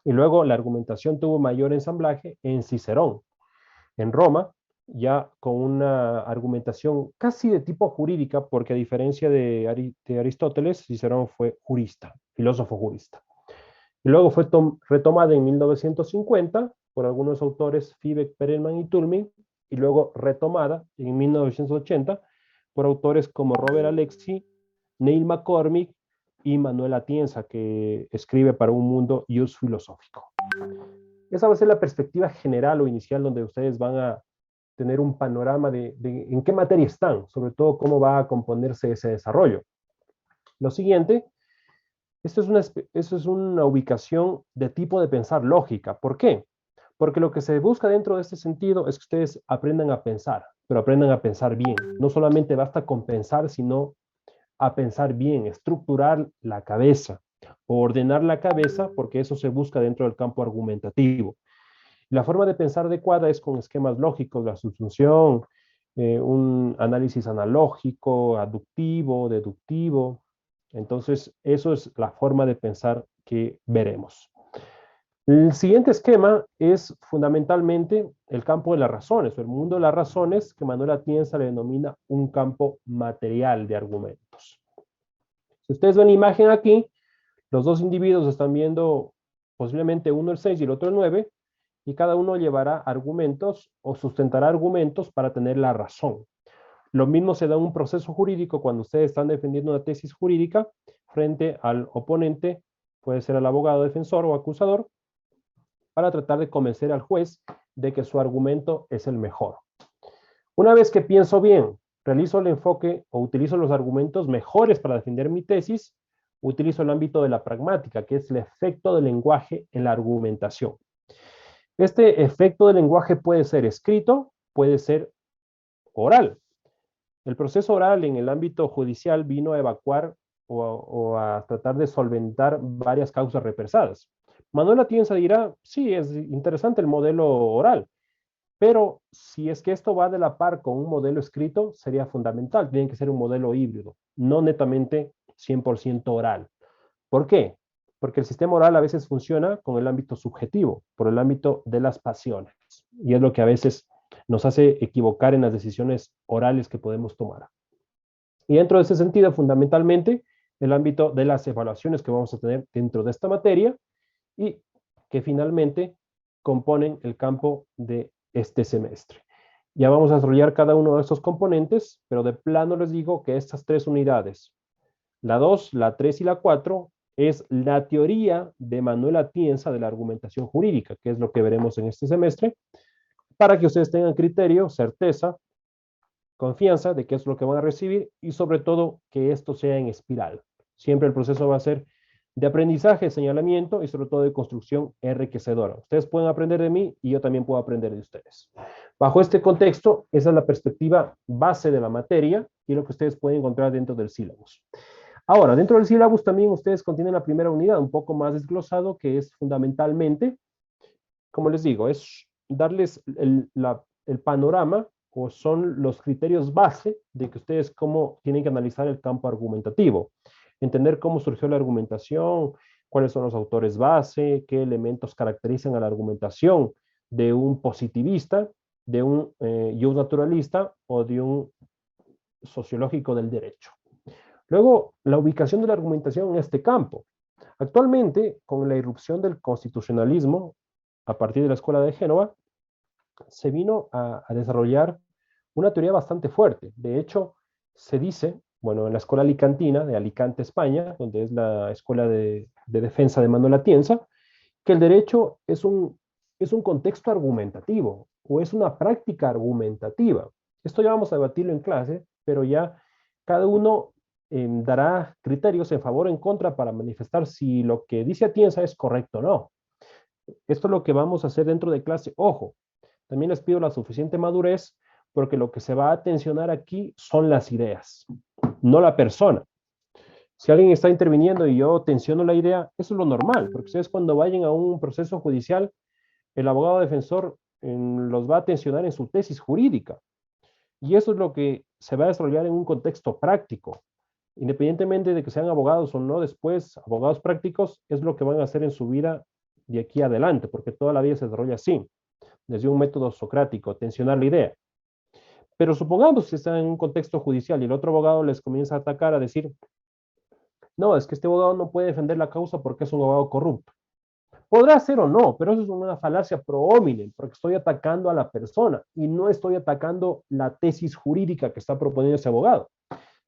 Y luego la argumentación tuvo mayor ensamblaje en Cicerón, en Roma, ya con una argumentación casi de tipo jurídica, porque a diferencia de Aristóteles, Cicerón fue jurista, filósofo jurista. Y luego fue retomada en 1950 por algunos autores, Fibeck, Perelman y Toulmin, y luego retomada en 1980 por autores como Robert Alexy, Neil McCormick y Manuel Atienza, que escribe para Un Mundo y Uso Filosófico. Esa va a ser la perspectiva general o inicial donde ustedes van a tener un panorama de en qué materia están, sobre todo cómo va a componerse ese desarrollo. Lo siguiente, esto es una ubicación de tipo de pensar lógica. ¿Por qué? Porque lo que se busca dentro de este sentido es que ustedes aprendan a pensar, pero aprendan a pensar bien. No solamente basta con pensar, sino a pensar bien, estructurar la cabeza, ordenar la cabeza, porque eso se busca dentro del campo argumentativo. La forma de pensar adecuada es con esquemas lógicos, la subsunción, un análisis analógico, aductivo, deductivo. Entonces, eso es la forma de pensar que veremos. El siguiente esquema es fundamentalmente el campo de las razones, o el mundo de las razones, que Manuel Atienza le denomina un campo material de argumentos. Si ustedes ven la imagen aquí, los dos individuos están viendo posiblemente uno el 6 y el otro el 9, y cada uno llevará argumentos o sustentará argumentos para tener la razón. Lo mismo se da en un proceso jurídico cuando ustedes están defendiendo una tesis jurídica frente al oponente, puede ser el abogado defensor o acusador, para tratar de convencer al juez de que su argumento es el mejor. Una vez que pienso bien, realizo el enfoque o utilizo los argumentos mejores para defender mi tesis, utilizo el ámbito de la pragmática, que es el efecto del lenguaje en la argumentación. Este efecto del lenguaje puede ser escrito, puede ser oral. El proceso oral en el ámbito judicial vino a evacuar o a tratar de solventar varias causas represadas. Manuel Atienza dirá, sí, es interesante el modelo oral, pero si es que esto va de la par con un modelo escrito, sería fundamental. Tiene que ser un modelo híbrido, no netamente 100% oral. ¿Por qué? Porque el sistema oral a veces funciona con el ámbito subjetivo, por el ámbito de las pasiones. Y es lo que a veces nos hace equivocar en las decisiones orales que podemos tomar. Y dentro de ese sentido, fundamentalmente, el ámbito de las evaluaciones que vamos a tener dentro de esta materia y que finalmente componen el campo de este semestre. Ya vamos a desarrollar cada uno de estos componentes, pero de plano les digo que estas 3 unidades, la 2, la 3 y la 4, es la teoría de Manuel Atienza de la argumentación jurídica, que es lo que veremos en este semestre, para que ustedes tengan criterio, certeza, confianza de qué es lo que van a recibir y sobre todo que esto sea en espiral. Siempre el proceso va a ser de aprendizaje, señalamiento y sobre todo de construcción enriquecedora. Ustedes pueden aprender de mí y yo también puedo aprender de ustedes. Bajo este contexto, esa es la perspectiva base de la materia y lo que ustedes pueden encontrar dentro del sílabus. Ahora, dentro del sílabus también ustedes contienen la primera unidad, un poco más desglosado, que es fundamentalmente, como les digo, es darles el panorama o son los criterios base de que ustedes cómo tienen que analizar el campo argumentativo. Entender cómo surgió la argumentación, cuáles son los autores base, qué elementos caracterizan a la argumentación de un positivista, de un jus naturalista o de un sociológico del derecho. Luego, la ubicación de la argumentación en este campo. Actualmente, con la irrupción del constitucionalismo, a partir de la Escuela de Génova, se vino a desarrollar una teoría bastante fuerte. De hecho, se dice, bueno, en la Escuela Alicantina de Alicante, España, donde es la Escuela de Defensa de Manuel Atienza, que el derecho es un contexto argumentativo o es una práctica argumentativa. Esto ya vamos a debatirlo en clase, pero ya cada uno dará criterios en favor o en contra para manifestar si lo que dice Atienza es correcto o no. Esto es lo que vamos a hacer dentro de clase. Ojo, también les pido la suficiente madurez porque lo que se va a tensionar aquí son las ideas, no la persona. Si alguien está interviniendo y yo tensiono la idea, eso es lo normal, porque ustedes cuando vayan a un proceso judicial, el abogado defensor los va a tensionar en su tesis jurídica. Y eso es lo que se va a desarrollar en un contexto práctico. Independientemente de que sean abogados o no después, abogados prácticos, es lo que van a hacer en su vida de aquí adelante, porque toda la vida se desarrolla así, desde un método socrático, tensionar la idea. Pero supongamos que están en un contexto judicial y el otro abogado les comienza a atacar, a decir, no, es que este abogado no puede defender la causa porque es un abogado corrupto. Podrá ser o no, pero eso es una falacia pro hominem, porque estoy atacando a la persona y no estoy atacando la tesis jurídica que está proponiendo ese abogado.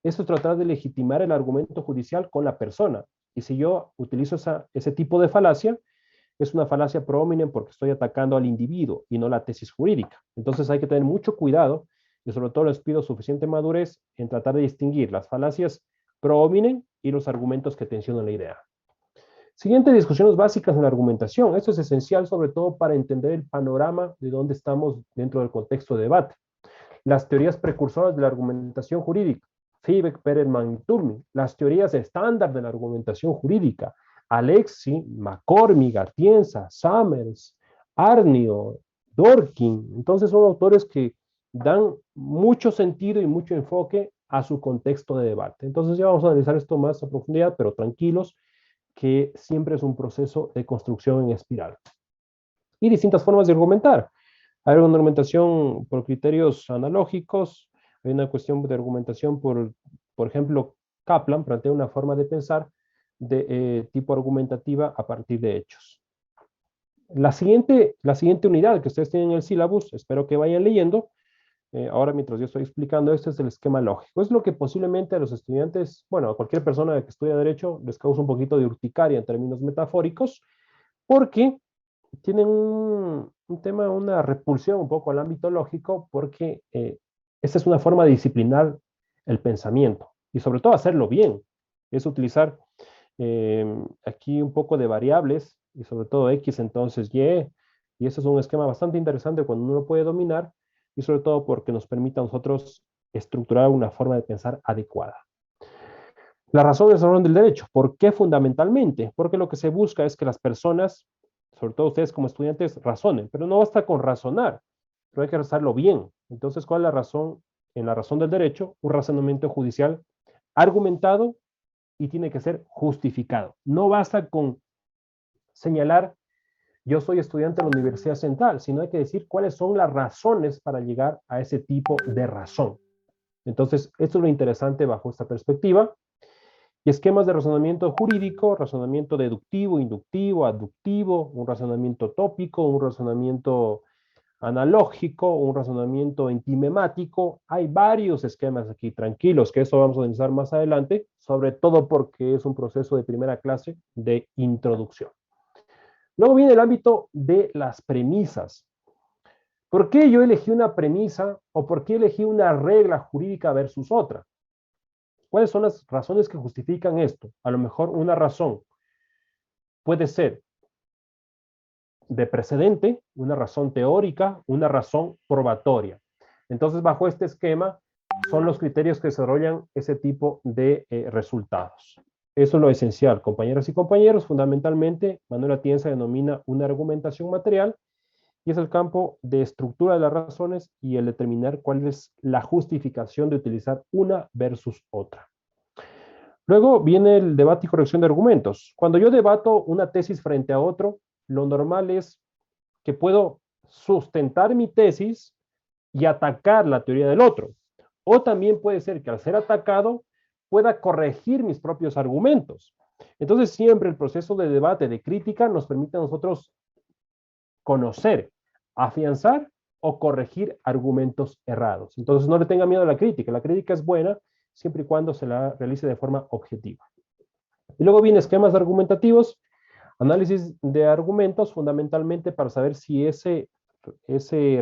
Esto es tratar de legitimar el argumento judicial con la persona. Y si yo utilizo ese tipo de falacia, es una falacia pro hominem porque estoy atacando al individuo y no la tesis jurídica. Entonces hay que tener mucho cuidado y sobre todo les pido suficiente madurez en tratar de distinguir las falacias pro hominem y los argumentos que tensionan la idea. Siguiente, discusiones básicas en la argumentación. Esto es esencial sobre todo para entender el panorama de dónde estamos dentro del contexto de debate. Las teorías precursoras de la argumentación jurídica, Fibek, Perelman y Turmi. Las teorías estándar de la argumentación jurídica, Alexi, McCormick, Atienza, Summers, Arnio, Dworkin. Entonces son autores que dan mucho sentido y mucho enfoque a su contexto de debate. Entonces ya vamos a analizar esto más a profundidad, pero tranquilos, que siempre es un proceso de construcción en espiral. Y distintas formas de argumentar. Hay una argumentación por criterios analógicos, hay una cuestión de argumentación por ejemplo, Kaplan plantea una forma de pensar de tipo argumentativa a partir de hechos. La siguiente unidad que ustedes tienen en el sílabus, espero que vayan leyendo, ahora mientras yo estoy explicando esto, es el esquema lógico. Es lo que posiblemente a los estudiantes, bueno, a cualquier persona que estudia Derecho, les causa un poquito de urticaria en términos metafóricos, porque tienen un tema, una repulsión un poco al ámbito lógico, porque esta es una forma de disciplinar el pensamiento, y sobre todo hacerlo bien. Es utilizar aquí un poco de variables, y sobre todo X, entonces Y, y eso es un esquema bastante interesante cuando uno lo puede dominar, y sobre todo porque nos permite a nosotros estructurar una forma de pensar adecuada. La razón es el orden del derecho. ¿Por qué fundamentalmente? Porque lo que se busca es que las personas, sobre todo ustedes como estudiantes, razonen, pero no basta con razonar, pero hay que razonarlo bien. Entonces, ¿cuál es la razón? En la razón del derecho, un razonamiento judicial argumentado y tiene que ser justificado. No basta con señalar yo soy estudiante de la Universidad Central, sino hay que decir cuáles son las razones para llegar a ese tipo de razón. Entonces, esto es lo interesante bajo esta perspectiva. Y esquemas de razonamiento jurídico, razonamiento deductivo, inductivo, aductivo, un razonamiento tópico, un razonamiento analógico, un razonamiento entimemático. Hay varios esquemas aquí, tranquilos, que eso vamos a analizar más adelante, sobre todo porque es un proceso de primera clase de introducción. Luego viene el ámbito de las premisas. ¿Por qué yo elegí una premisa o por qué elegí una regla jurídica versus otra? ¿Cuáles son las razones que justifican esto? A lo mejor una razón puede ser de precedente, una razón teórica, una razón probatoria. Entonces, bajo este esquema, son los criterios que desarrollan ese tipo de resultados. Eso es lo esencial, compañeras y compañeros. Fundamentalmente, Manuel Atienza denomina una argumentación material y es el campo de estructura de las razones y el determinar cuál es la justificación de utilizar una versus otra. Luego viene el debate y corrección de argumentos. Cuando yo debato una tesis frente a otro, lo normal es que puedo sustentar mi tesis y atacar la teoría del otro. O también puede ser que al ser atacado pueda corregir mis propios argumentos. Entonces siempre el proceso de debate, de crítica, nos permite a nosotros conocer, afianzar o corregir argumentos errados. Entonces no le tenga miedo a la crítica es buena siempre y cuando se la realice de forma objetiva. Y luego viene esquemas argumentativos, análisis de argumentos fundamentalmente para saber si ese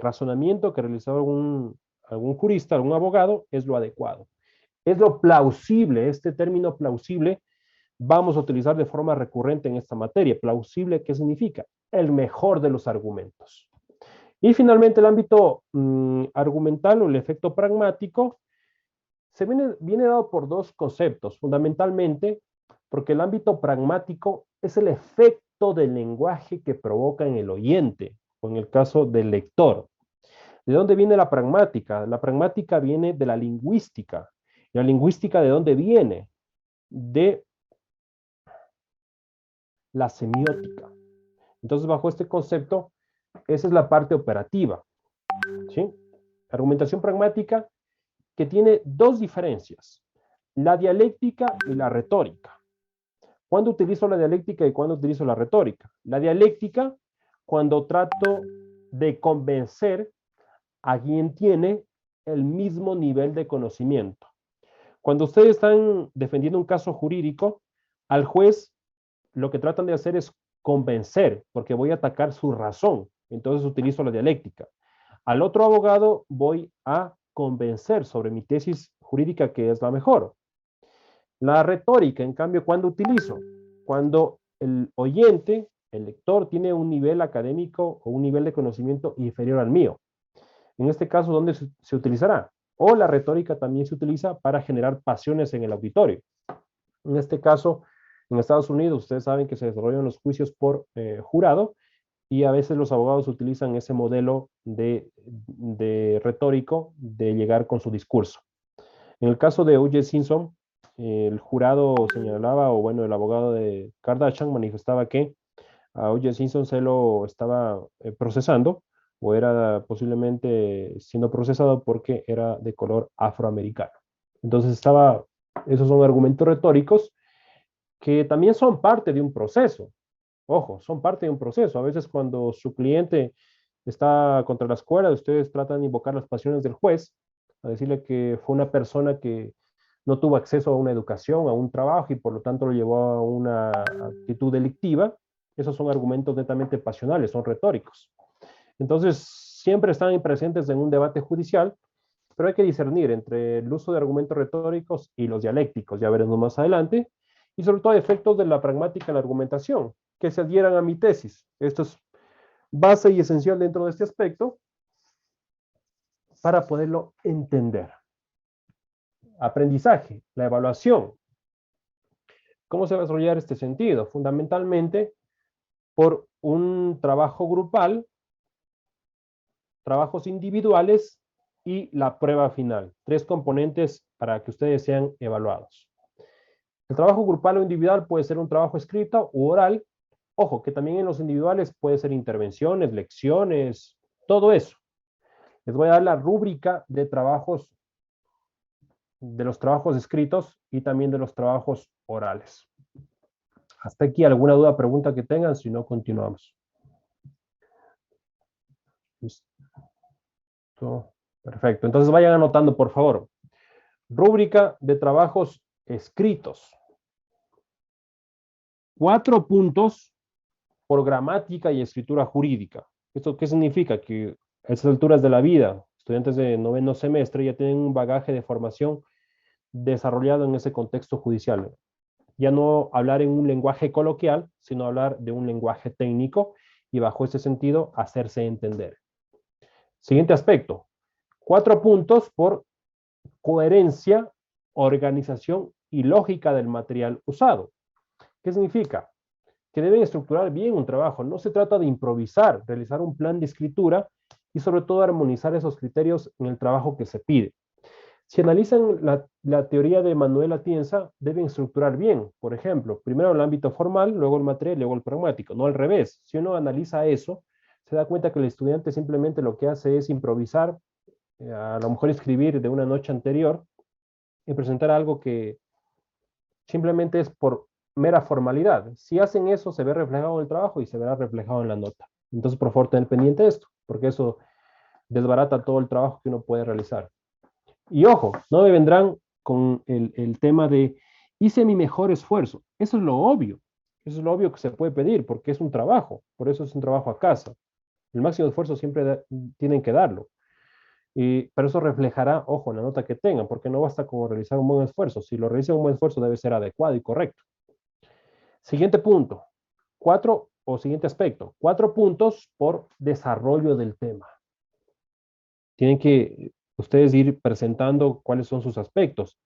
razonamiento que realizó algún jurista, algún abogado, es lo adecuado. Es lo plausible, este término plausible vamos a utilizar de forma recurrente en esta materia. Plausible, ¿qué significa? El mejor de los argumentos. Y finalmente el ámbito argumental o el efecto pragmático viene dado por dos conceptos, fundamentalmente porque el ámbito pragmático es el efecto del lenguaje que provoca en el oyente, o en el caso del lector. ¿De dónde viene la pragmática? La pragmática viene de la lingüística. ¿Y la lingüística de dónde viene? De la semiótica. Entonces, bajo este concepto, esa es la parte operativa. ¿Sí? Argumentación pragmática que tiene dos diferencias, la dialéctica y la retórica. ¿Cuándo utilizo la dialéctica y cuándo utilizo la retórica? La dialéctica, cuando trato de convencer a quien tiene el mismo nivel de conocimiento. Cuando ustedes están defendiendo un caso jurídico, al juez lo que tratan de hacer es convencer, porque voy a atacar su razón. Entonces utilizo la dialéctica. Al otro abogado voy a convencer sobre mi tesis jurídica que es la mejor. La retórica, en cambio, ¿cuándo utilizo? Cuando el oyente, el lector, tiene un nivel académico o un nivel de conocimiento inferior al mío. En este caso, ¿dónde se utilizará? O la retórica también se utiliza para generar pasiones en el auditorio. En este caso, en Estados Unidos, ustedes saben que se desarrollan los juicios por jurado y a veces los abogados utilizan ese modelo de retórico de llegar con su discurso. En el caso de O.J. Simpson, el jurado señalaba, o bueno, el abogado de Kardashian manifestaba que a O.J. Simpson se lo estaba procesando o era posiblemente siendo procesado porque era de color afroamericano. Entonces esos son argumentos retóricos que también son parte de un proceso. Ojo, son parte de un proceso. A veces cuando su cliente está contra las cuerdas, ustedes tratan de invocar las pasiones del juez, a decirle que fue una persona que no tuvo acceso a una educación, a un trabajo y por lo tanto lo llevó a una actitud delictiva. Esos son argumentos netamente pasionales, son retóricos. Entonces, siempre están presentes en un debate judicial, pero hay que discernir entre el uso de argumentos retóricos y los dialécticos, ya veremos más adelante, y sobre todo efectos de la pragmática en la argumentación, que se adhieran a mi tesis. Esto es base y esencial dentro de este aspecto para poderlo entender. Aprendizaje, la evaluación. ¿Cómo se va a desarrollar este sentido? Fundamentalmente por un trabajo grupal, trabajos individuales y la prueba final. 3 componentes para que ustedes sean evaluados. El trabajo grupal o individual puede ser un trabajo escrito u oral. Ojo, que también en los individuales puede ser intervenciones, lecciones, todo eso. Les voy a dar la rúbrica de los trabajos escritos y también de los trabajos orales. Hasta aquí, ¿alguna duda, pregunta que tengan? Si no, continuamos. Listo. Perfecto. Entonces vayan anotando, por favor. Rúbrica de trabajos escritos. 4 puntos por gramática y escritura jurídica. ¿Esto qué significa? Que a estas alturas de la vida, estudiantes de noveno semestre ya tienen un bagaje de formación desarrollado en ese contexto judicial. Ya no hablar en un lenguaje coloquial, sino hablar de un lenguaje técnico y bajo ese sentido hacerse entender. Siguiente aspecto. 4 puntos por coherencia, organización y lógica del material usado. ¿Qué significa? Que deben estructurar bien un trabajo. No se trata de improvisar, realizar un plan de escritura y sobre todo armonizar esos criterios en el trabajo que se pide. Si analizan la teoría de Manuel Atienza, deben estructurar bien. Por ejemplo, primero el ámbito formal, luego el material, luego el pragmático. No al revés. Si uno analiza eso, se da cuenta que el estudiante simplemente lo que hace es improvisar, a lo mejor escribir de una noche anterior y presentar algo que simplemente es por mera formalidad. Si hacen eso, se ve reflejado en el trabajo y se verá reflejado en la nota. Entonces, por favor, tener pendiente de esto, porque eso desbarata todo el trabajo que uno puede realizar. Y ojo, no me vendrán con el tema de hice mi mejor esfuerzo. Eso es lo obvio. Eso es lo obvio que se puede pedir, porque es un trabajo. Por eso es un trabajo a casa. El máximo esfuerzo siempre tienen que darlo. Pero eso reflejará, ojo, en la nota que tengan, porque no basta con realizar un buen esfuerzo. Si lo realizan un buen esfuerzo, debe ser adecuado y correcto. Siguiente punto. Siguiente aspecto. 4 puntos por desarrollo del tema. Tienen que ustedes ir presentando cuáles son sus aspectos.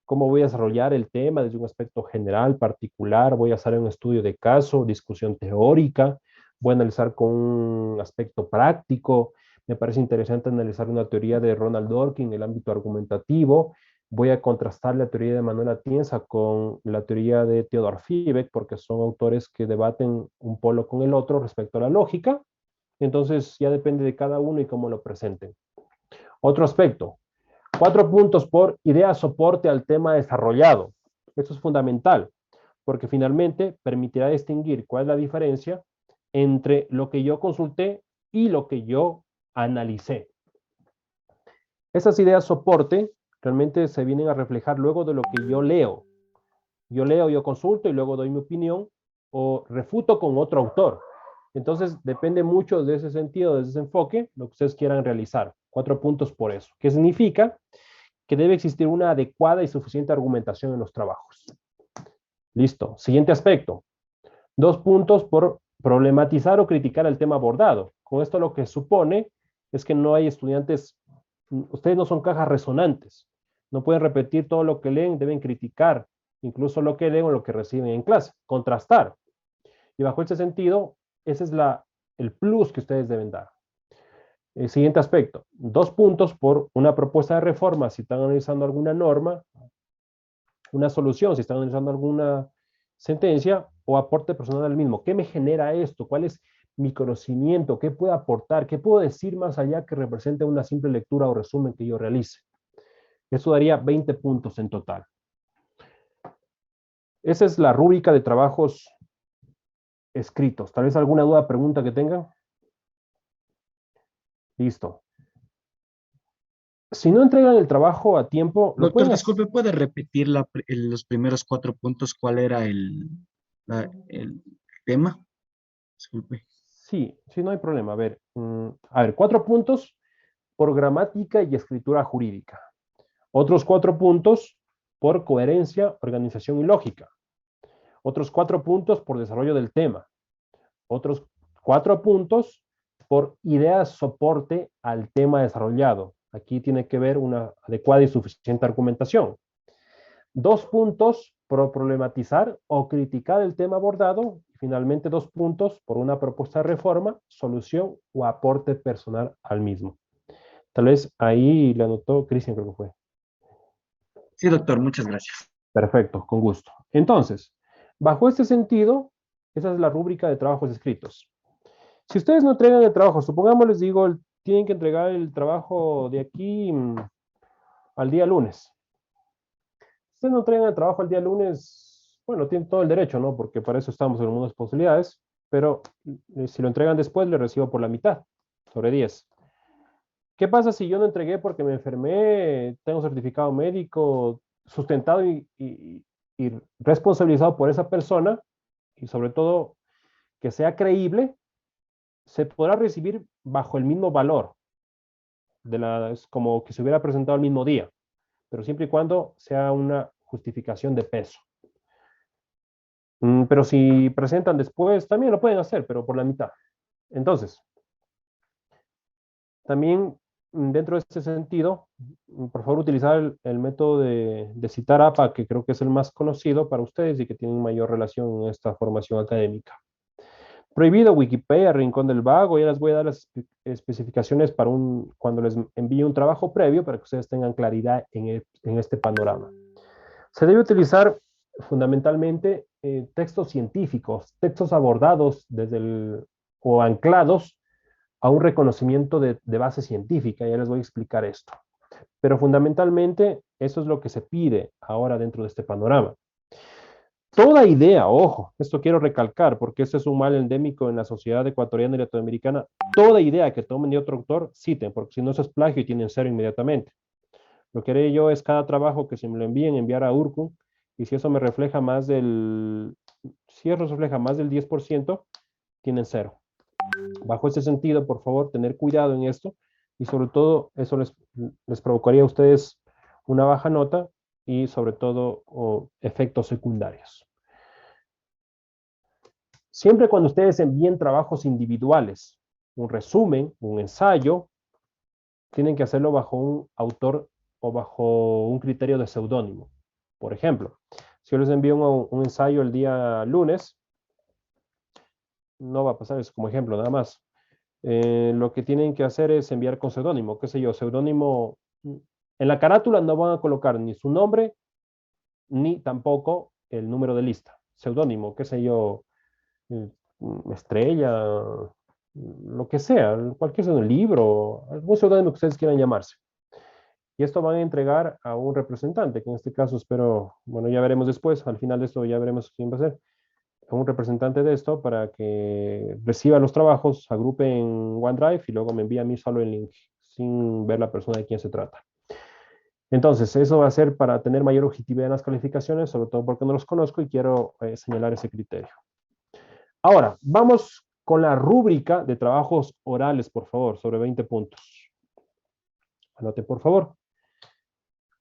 ¿Cómo voy a desarrollar el tema desde un aspecto general, particular? ¿Voy a hacer un estudio de caso, discusión teórica? ¿Voy a analizar con un aspecto práctico? Me parece interesante analizar una teoría de Ronald Dworkin en el ámbito argumentativo. Voy a contrastar la teoría de Manuel Atienza con la teoría de Theodor Fiebig, porque son autores que debaten un polo con el otro respecto a la lógica. Entonces ya depende de cada uno y cómo lo presenten. Otro aspecto, 4 puntos por idea soporte al tema desarrollado. Esto es fundamental, porque finalmente permitirá distinguir cuál es la diferencia entre lo que yo consulté y lo que yo analicé. Esas ideas soporte realmente se vienen a reflejar luego de lo que yo leo. Yo leo, yo consulto y luego doy mi opinión o refuto con otro autor. Entonces depende mucho de ese sentido, de ese enfoque, lo que ustedes quieran realizar. 4 puntos por eso. ¿Qué significa? Que debe existir una adecuada y suficiente argumentación en los trabajos. Listo. Siguiente aspecto. 2 puntos por problematizar o criticar el tema abordado. Con esto lo que supone es que no hay estudiantes, ustedes no son cajas resonantes. No pueden repetir todo lo que leen, deben criticar incluso lo que leen o lo que reciben en clase. Contrastar. Y bajo ese sentido, ese es el plus que ustedes deben dar. El siguiente aspecto, 2 puntos por una propuesta de reforma si están analizando alguna norma, una solución si están analizando alguna sentencia o aporte personal al mismo. ¿Qué me genera esto? ¿Cuál es mi conocimiento? ¿Qué puedo aportar? ¿Qué puedo decir más allá que represente una simple lectura o resumen que yo realice? Eso daría 20 puntos en total. Esa es la rúbrica de trabajos escritos. ¿Tal vez alguna duda, pregunta que tengan? Listo. Si no entregan el trabajo a tiempo, lo Doctor, pueden hacer. disculpe, ¿puede repetir los primeros 4 puntos? ¿Cuál era el tema? Disculpe. Sí, no hay problema. A ver, 4 puntos por gramática y escritura jurídica. Otros 4 puntos por coherencia, organización y lógica. Otros 4 puntos por desarrollo del tema. Otros 4 puntos por ideas soporte al tema desarrollado. Aquí tiene que ver una adecuada y suficiente argumentación. 2 puntos por problematizar o criticar el tema abordado. Y finalmente 2 puntos por una propuesta de reforma, solución o aporte personal al mismo. Tal vez ahí le anotó Cristian, creo que fue. Sí, doctor, muchas gracias. Perfecto, con gusto. Entonces, bajo este sentido, esa es la rúbrica de trabajos escritos. Si ustedes no entregan el trabajo, supongamos les digo, tienen que entregar el trabajo de aquí al día lunes. ustedes no traigan el trabajo el día lunes, bueno, tienen todo el derecho, ¿no? Porque para eso estamos en unas posibilidades, pero si lo entregan después, le recibo por la mitad, sobre 10. ¿Qué pasa si yo no entregué porque me enfermé, tengo certificado médico, sustentado y responsabilizado por esa persona, y sobre todo que sea creíble? Se podrá recibir bajo el mismo valor, es como que se hubiera presentado el mismo día, pero siempre y cuando sea una justificación de peso. Pero si presentan después, también lo pueden hacer, pero por la mitad. Entonces, también dentro de este sentido, por favor, utilizar el método de citar APA, que creo que es el más conocido para ustedes y que tienen mayor relación en esta formación académica. Prohibido Wikipedia, Rincón del Vago. Ya les voy a dar las especificaciones para cuando les envíe un trabajo previo para que ustedes tengan claridad en este panorama. Se debe utilizar fundamentalmente textos científicos, textos abordados o anclados a un reconocimiento de base científica. Ya les voy a explicar esto. Pero fundamentalmente eso es lo que se pide ahora dentro de este panorama. Toda idea, ojo, esto quiero recalcar porque este es un mal endémico en la sociedad ecuatoriana y latinoamericana. Toda idea que tomen de otro autor, citen, porque si no eso es plagio y tienen 0 inmediatamente. Lo que haré yo es cada trabajo que se me lo envíen, enviar a Urku, y si eso me refleja más del 10%, tienen 0. Bajo ese sentido, por favor, tener cuidado en esto, y sobre todo eso les provocaría a ustedes una baja nota y sobre todo efectos secundarios. Siempre cuando ustedes envíen trabajos individuales, un resumen, un ensayo, tienen que hacerlo bajo un autor o bajo un criterio de seudónimo. Por ejemplo, si yo les envío un ensayo el día lunes, no va a pasar eso como ejemplo, nada más. Lo que tienen que hacer es enviar con seudónimo, qué sé yo, seudónimo. En la carátula no van a colocar ni su nombre, ni tampoco el número de lista. Seudónimo, qué sé yo, Estrella, lo que sea, cualquier libro, algún seudónimo que ustedes quieran llamarse. Y esto van a entregar a un representante, que en este caso espero, bueno, ya veremos después, al final de esto ya veremos quién va a ser, a un representante de esto para que reciba los trabajos, agrupe en OneDrive y luego me envíe a mí solo el link, sin ver la persona de quién se trata. Entonces, eso va a ser para tener mayor objetividad en las calificaciones, sobre todo porque no los conozco y quiero señalar ese criterio. Ahora, vamos con la rúbrica de trabajos orales, por favor, sobre 20 puntos. Anote, por favor.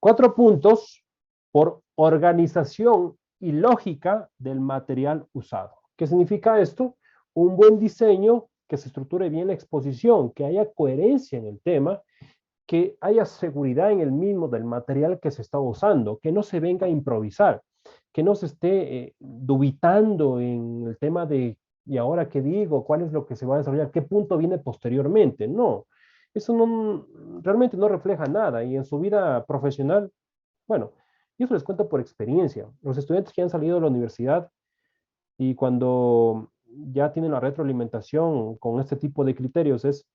4 puntos por organización y lógica del material usado. ¿Qué significa esto? Un buen diseño, que se estructure bien la exposición, que haya coherencia en el tema, que haya seguridad en el mismo del material que se está usando, que no se venga a improvisar, que no se esté dubitando en el tema de, ¿y ahora qué digo? ¿Cuál es lo que se va a desarrollar? ¿Qué punto viene posteriormente? No, eso realmente no refleja nada, y en su vida profesional, bueno, y eso les cuento por experiencia. Los estudiantes que han salido de la universidad y cuando ya tienen la retroalimentación con este tipo de criterios es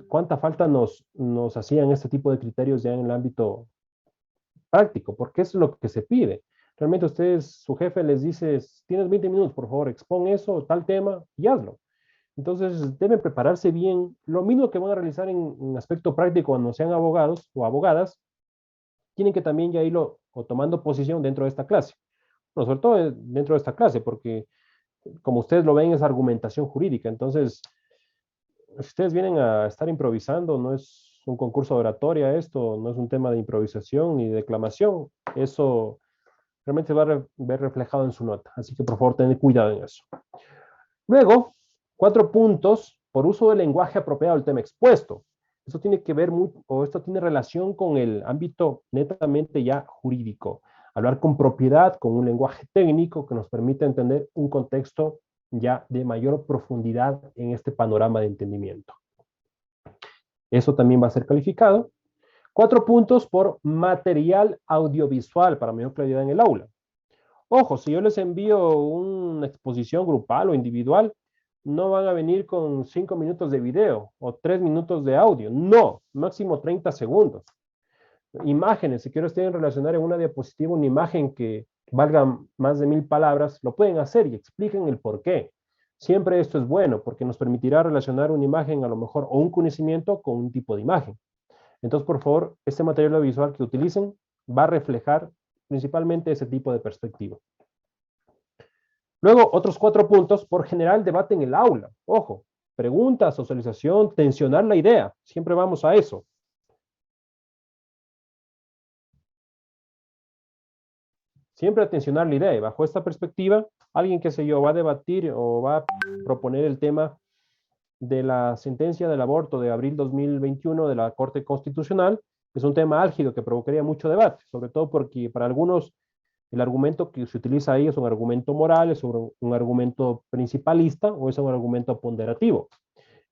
cuánta falta nos hacían este tipo de criterios ya en el ámbito práctico, porque es lo que se pide. Realmente ustedes, su jefe les dice, tienes 20 minutos, por favor, expon eso, tal tema, y hazlo. Entonces, deben prepararse bien. Lo mismo que van a realizar en aspecto práctico cuando sean abogados o abogadas, tienen que también ya irlo o tomando posición dentro de esta clase. Bueno, sobre todo dentro de esta clase, porque como ustedes lo ven, es argumentación jurídica. Entonces, si ustedes vienen a estar improvisando, no es un concurso de oratoria esto, no es un tema de improvisación ni de declamación. Eso realmente se va a ver reflejado en su nota. Así que, por favor, tened cuidado en eso. Luego, 4 puntos por uso del lenguaje apropiado del tema expuesto. Esto tiene que ver, esto tiene relación con el ámbito netamente ya jurídico. Hablar con propiedad, con un lenguaje técnico que nos permite entender un contexto ya de mayor profundidad en este panorama de entendimiento. Eso también va a ser calificado. 4 puntos por material audiovisual para mayor claridad en el aula. Ojo, si yo les envío una exposición grupal o individual, no van a venir con 5 minutos de video o 3 minutos de audio. No, máximo 30 segundos. Imágenes, si quiero ustedes relacionar en una diapositiva una imagen que valga más de 1000 palabras, lo pueden hacer y expliquen el por qué. Siempre esto es bueno porque nos permitirá relacionar una imagen a lo mejor o un conocimiento con un tipo de imagen. Entonces, por favor, este material visual que utilicen va a reflejar principalmente ese tipo de perspectiva. Luego, otros 4 puntos, por general, debate en el aula. Ojo, preguntas, socialización, tensionar la idea. Siempre vamos a eso. Siempre a tensionar la idea. Y bajo esta perspectiva, alguien, qué sé yo, va a debatir o va a proponer el tema de la sentencia del aborto de abril 2021 de la Corte Constitucional. Es un tema álgido que provocaría mucho debate, sobre todo porque para algunos el argumento que se utiliza ahí es un argumento moral, es un argumento principalista o es un argumento ponderativo.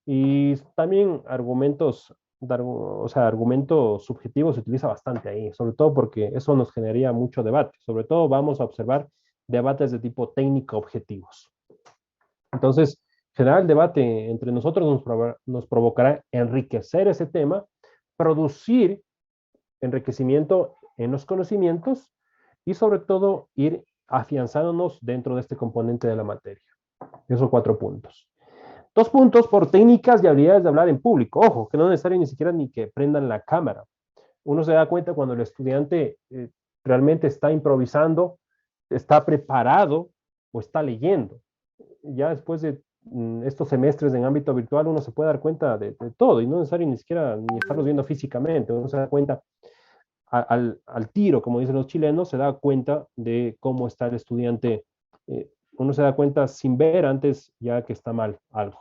Y también argumentos subjetivos se utiliza bastante ahí, sobre todo porque eso nos generaría mucho debate. Sobre todo vamos a observar debates de tipo técnico-objetivos. Entonces, generar el debate entre nosotros nos provocará enriquecer ese tema, producir enriquecimiento en los conocimientos y sobre todo ir afianzándonos dentro de este componente de la materia. Esos 4 puntos. 2 puntos por técnicas y habilidades de hablar en público. Ojo, que no es necesario ni siquiera ni que prendan la cámara. Uno se da cuenta cuando el estudiante realmente está improvisando, está preparado o está leyendo. Ya después de estos semestres en ámbito virtual uno se puede dar cuenta de todo y no es necesario ni siquiera ni estarlos viendo físicamente. Uno se da cuenta al tiro, como dicen los chilenos, se da cuenta de cómo está el estudiante. Uno se da cuenta sin ver antes ya que está mal algo.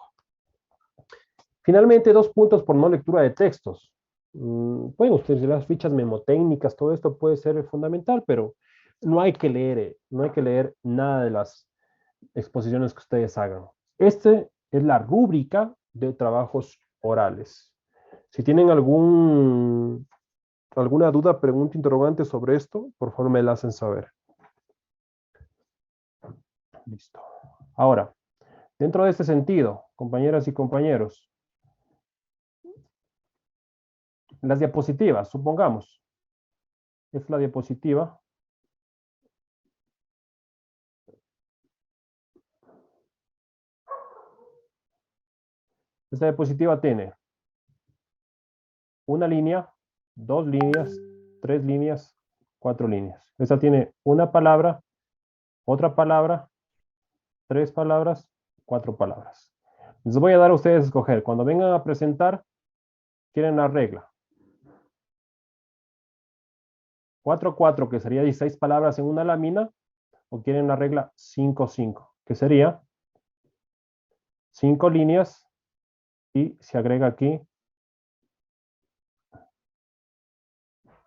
Finalmente, 2 puntos por no lectura de textos. Pueden ustedes las fichas memotécnicas, todo esto puede ser fundamental, pero no hay que leer nada de las exposiciones que ustedes hagan. Esta es la rúbrica de trabajos orales. Si tienen alguna duda, pregunta, interrogante sobre esto, por favor me la hacen saber. Listo. Ahora, dentro de este sentido, compañeras y compañeros, las diapositivas, supongamos, es la diapositiva. Esta diapositiva tiene una línea, 2 líneas, 3 líneas, 4 líneas. Esta tiene una palabra, otra palabra, 3 palabras, 4 palabras. Les voy a dar a ustedes a escoger. Cuando vengan a presentar, quieren la regla. 4-4, que sería 16 palabras en una lámina, o quieren la regla 5-5, que sería 5 líneas y se agrega aquí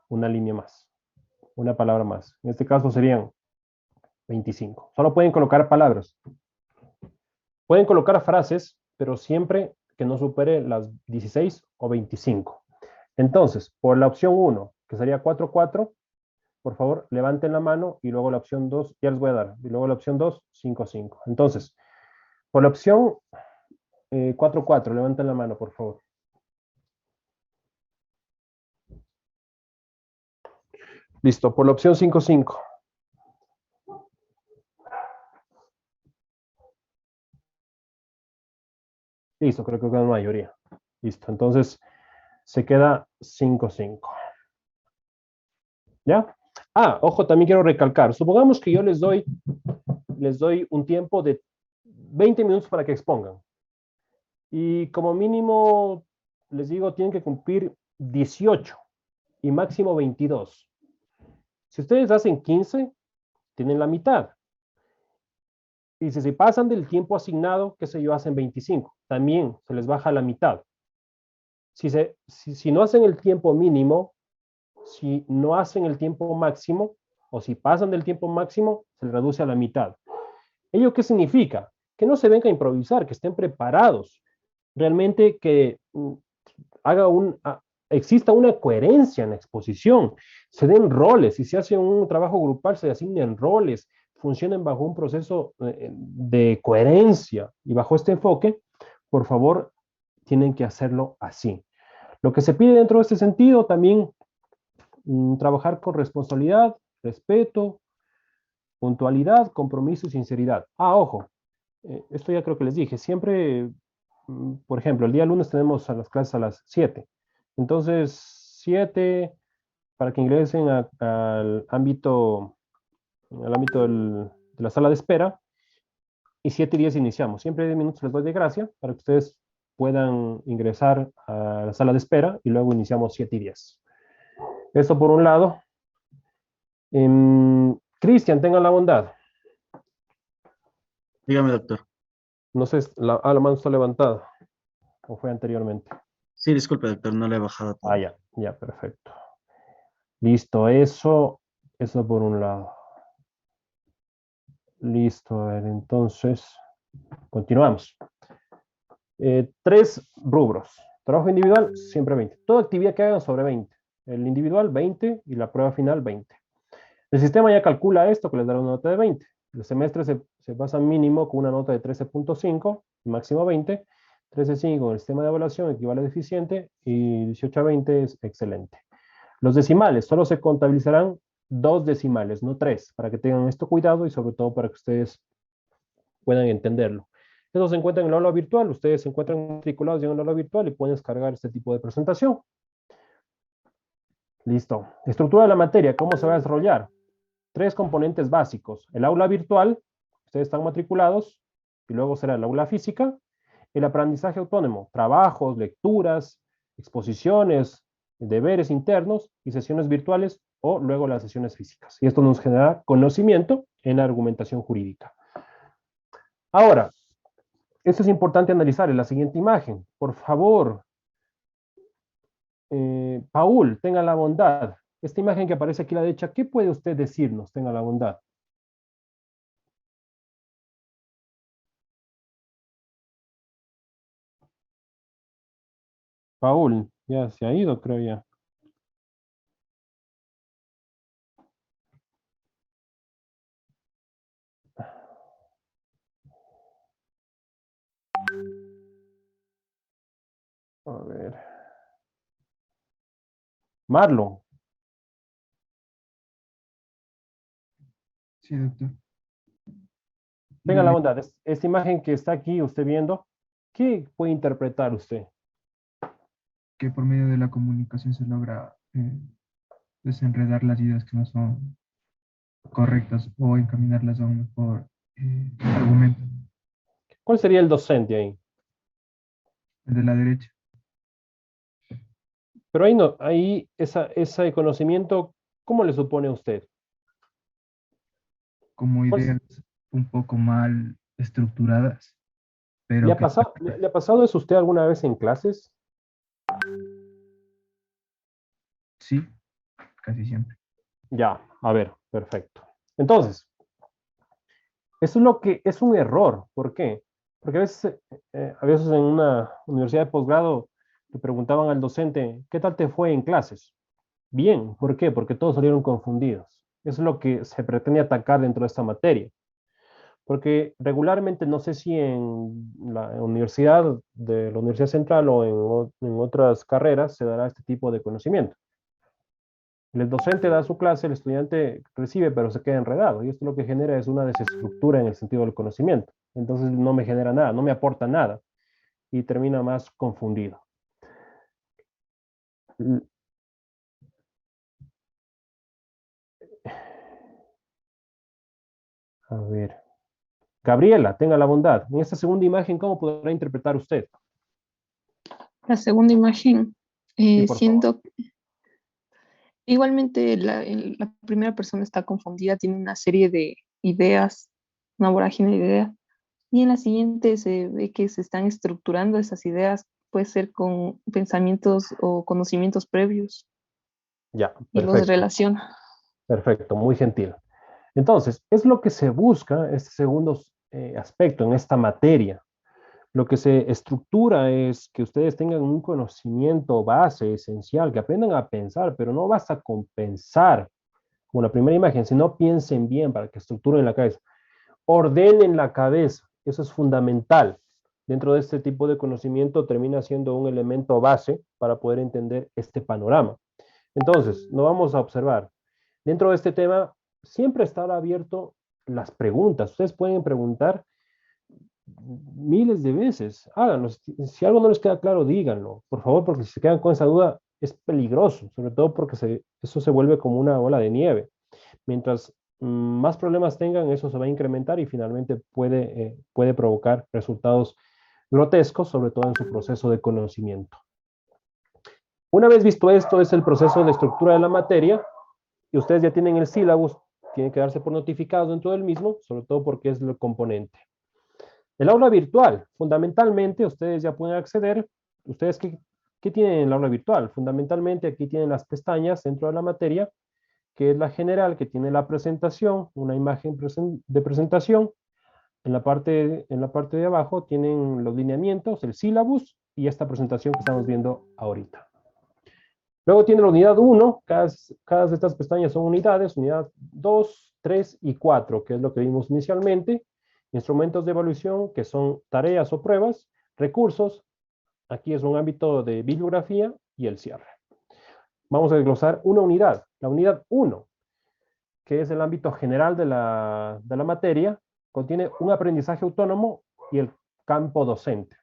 una línea más, una palabra más. En este caso serían 25. Solo pueden colocar palabras. Pueden colocar frases, pero siempre que no supere las 16 o 25. Entonces, por la opción 1, que sería 4-4, por favor, levanten la mano y luego la opción 2, ya les voy a dar, y luego la opción 2, 5-5. Entonces, por la opción 4-4, levanten la mano, por favor. Listo, por la opción 5-5. Listo, creo que es la mayoría. Listo, entonces se queda 5-5. ¿Ya? Ah, ojo, también quiero recalcar. Supongamos que yo les doy un tiempo de 20 minutos para que expongan. Y como mínimo, les digo, tienen que cumplir 18 y máximo 22. Si ustedes hacen 15, tienen la mitad. Y si se pasan del tiempo asignado, qué sé yo, hacen 25. También se les baja la mitad. Si no hacen el tiempo mínimo, si no hacen el tiempo máximo, o si pasan del tiempo máximo, se les reduce a la mitad. ¿Ello qué significa? Que no se vengan a improvisar, que estén preparados. Realmente que exista una coherencia en la exposición. Se den roles. Si se hace un trabajo grupal, se asignen roles. Funcionen bajo un proceso de coherencia. Y bajo este enfoque, por favor, tienen que hacerlo así. Lo que se pide dentro de este sentido también Trabajar con responsabilidad, respeto, puntualidad, compromiso y sinceridad. Ojo, esto ya creo que les dije, siempre, por ejemplo, el día lunes tenemos a las clases a las 7. Entonces, 7 para que ingresen al ámbito de la sala de espera, y 7:10 iniciamos. Siempre 10 minutos les doy de gracia para que ustedes puedan ingresar a la sala de espera y luego iniciamos 7:10. Eso por un lado. Cristian, tenga la bondad. Dígame, doctor. No sé, la mano está levantada. ¿O fue anteriormente? Sí, disculpe, doctor, no le he bajado todo. Ya, perfecto. Listo, eso por un lado. Listo, a ver, entonces, continuamos. 3 rubros. Trabajo individual, siempre 20. Toda actividad que hagan sobre 20. El individual, 20, y la prueba final, 20. El sistema ya calcula esto, que les dará una nota de 20. El semestre se basa mínimo con una nota de 13.5, máximo 20. 13.5 en el sistema de evaluación equivale a deficiente, y 18 a 20 es excelente. Los decimales, solo se contabilizarán 2 decimales, no 3, para que tengan esto cuidado y sobre todo para que ustedes puedan entenderlo. Eso se encuentra en el aula virtual, ustedes se encuentran matriculados en el aula virtual y pueden descargar este tipo de presentación. Listo. Estructura de la materia, ¿cómo se va a desarrollar? 3 componentes básicos. El aula virtual, ustedes están matriculados, y luego será el aula física. El aprendizaje autónomo, trabajos, lecturas, exposiciones, deberes internos y sesiones virtuales, o luego las sesiones físicas. Y esto nos genera conocimiento en la argumentación jurídica. Ahora, esto es importante analizar en la siguiente imagen. Por favor, Paul, tenga la bondad. Esta imagen que aparece aquí a la derecha, ¿qué puede usted decirnos? Tenga la bondad. Paul, ya se ha ido, creo ya. A ver. Marlon. Sí, doctor. Tenga la bondad. Esta imagen que está aquí usted viendo, ¿qué puede interpretar usted? Que por medio de la comunicación se logra desenredar las ideas que no son correctas o encaminarlas a un mejor argumento. ¿Cuál sería el docente ahí? El de la derecha. Pero ahí no, ahí ese conocimiento, ¿cómo le supone a usted? Como ideas un poco mal estructuradas. Pero ¿Le ha pasado eso usted alguna vez en clases? Sí, casi siempre. Ya, a ver, perfecto. Entonces, eso es lo que es un error. ¿Por qué? Porque a veces en una universidad de posgrado le preguntaban al docente, ¿qué tal te fue en clases? Bien, ¿por qué? Porque todos salieron confundidos. Eso es lo que se pretende atacar dentro de esta materia. Porque regularmente, no sé si en la universidad central o en otras carreras se dará este tipo de conocimiento. El docente da su clase, el estudiante recibe, pero se queda enredado. Y esto lo que genera es una desestructura en el sentido del conocimiento. Entonces no me genera nada, no me aporta nada. Y termina más confundido. A ver. Gabriela, tenga la bondad. En esta segunda imagen, ¿cómo podrá interpretar usted? La segunda imagen, Sí, por siento... Igualmente, la primera persona está confundida, tiene una serie de ideas, una vorágine de ideas, y en la siguiente se ve que se están estructurando esas ideas, puede ser con pensamientos o conocimientos previos, Ya, y los perfecto. relaciona. Perfecto, muy gentil. Entonces, es lo que se busca, este segundo aspecto en esta materia. Lo que se estructura es que ustedes tengan un conocimiento base, esencial, que aprendan a pensar, pero no basta con pensar como la primera imagen, sino piensen bien para que estructuren la cabeza. Ordenen la cabeza, eso es fundamental. Dentro de este tipo de conocimiento termina siendo un elemento base para poder entender este panorama. Entonces, no vamos a observar. Dentro de este tema, siempre estará abierto las preguntas. Ustedes pueden preguntar miles de veces. Háganlo. Si algo no les queda claro, díganlo. Por favor, porque si se quedan con esa duda, es peligroso. Sobre todo porque eso se vuelve como una bola de nieve. Mientras más problemas tengan, eso se va a incrementar y finalmente puede provocar resultados grotescos, sobre todo en su proceso de conocimiento. Una vez visto esto, es el proceso de estructura de la materia, y ustedes ya tienen el sílabus, tienen que darse por notificados dentro del mismo, sobre todo porque es el componente. El aula virtual, fundamentalmente, ustedes ya pueden acceder. ¿Ustedes qué tienen en el aula virtual? Fundamentalmente aquí tienen las pestañas dentro de la materia, que es la general, que tiene la presentación, una imagen de presentación. En la parte de abajo tienen los lineamientos, el sílabus y esta presentación que estamos viendo ahorita. Luego tiene la unidad 1, cada de estas pestañas son unidades, unidad 2, 3 y 4, que es lo que vimos inicialmente. Instrumentos de evaluación, que son tareas o pruebas, recursos, aquí es un ámbito de bibliografía y el cierre. Vamos a desglosar una unidad, la unidad 1, que es el ámbito general de la materia, contiene un aprendizaje autónomo y el campo docente.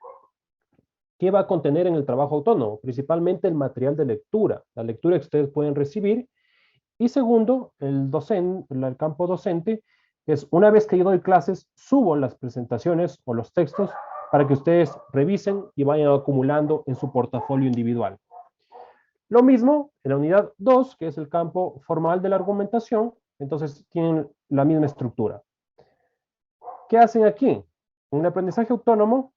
¿Qué va a contener en el trabajo autónomo? Principalmente el material de lectura, la lectura que ustedes pueden recibir. Y segundo, el campo docente, es una vez que yo doy clases, subo las presentaciones o los textos para que ustedes revisen y vayan acumulando en su portafolio individual. Lo mismo en la unidad 2, que es el campo formal de la argumentación, entonces tienen la misma estructura. ¿Qué hacen aquí? En un aprendizaje autónomo,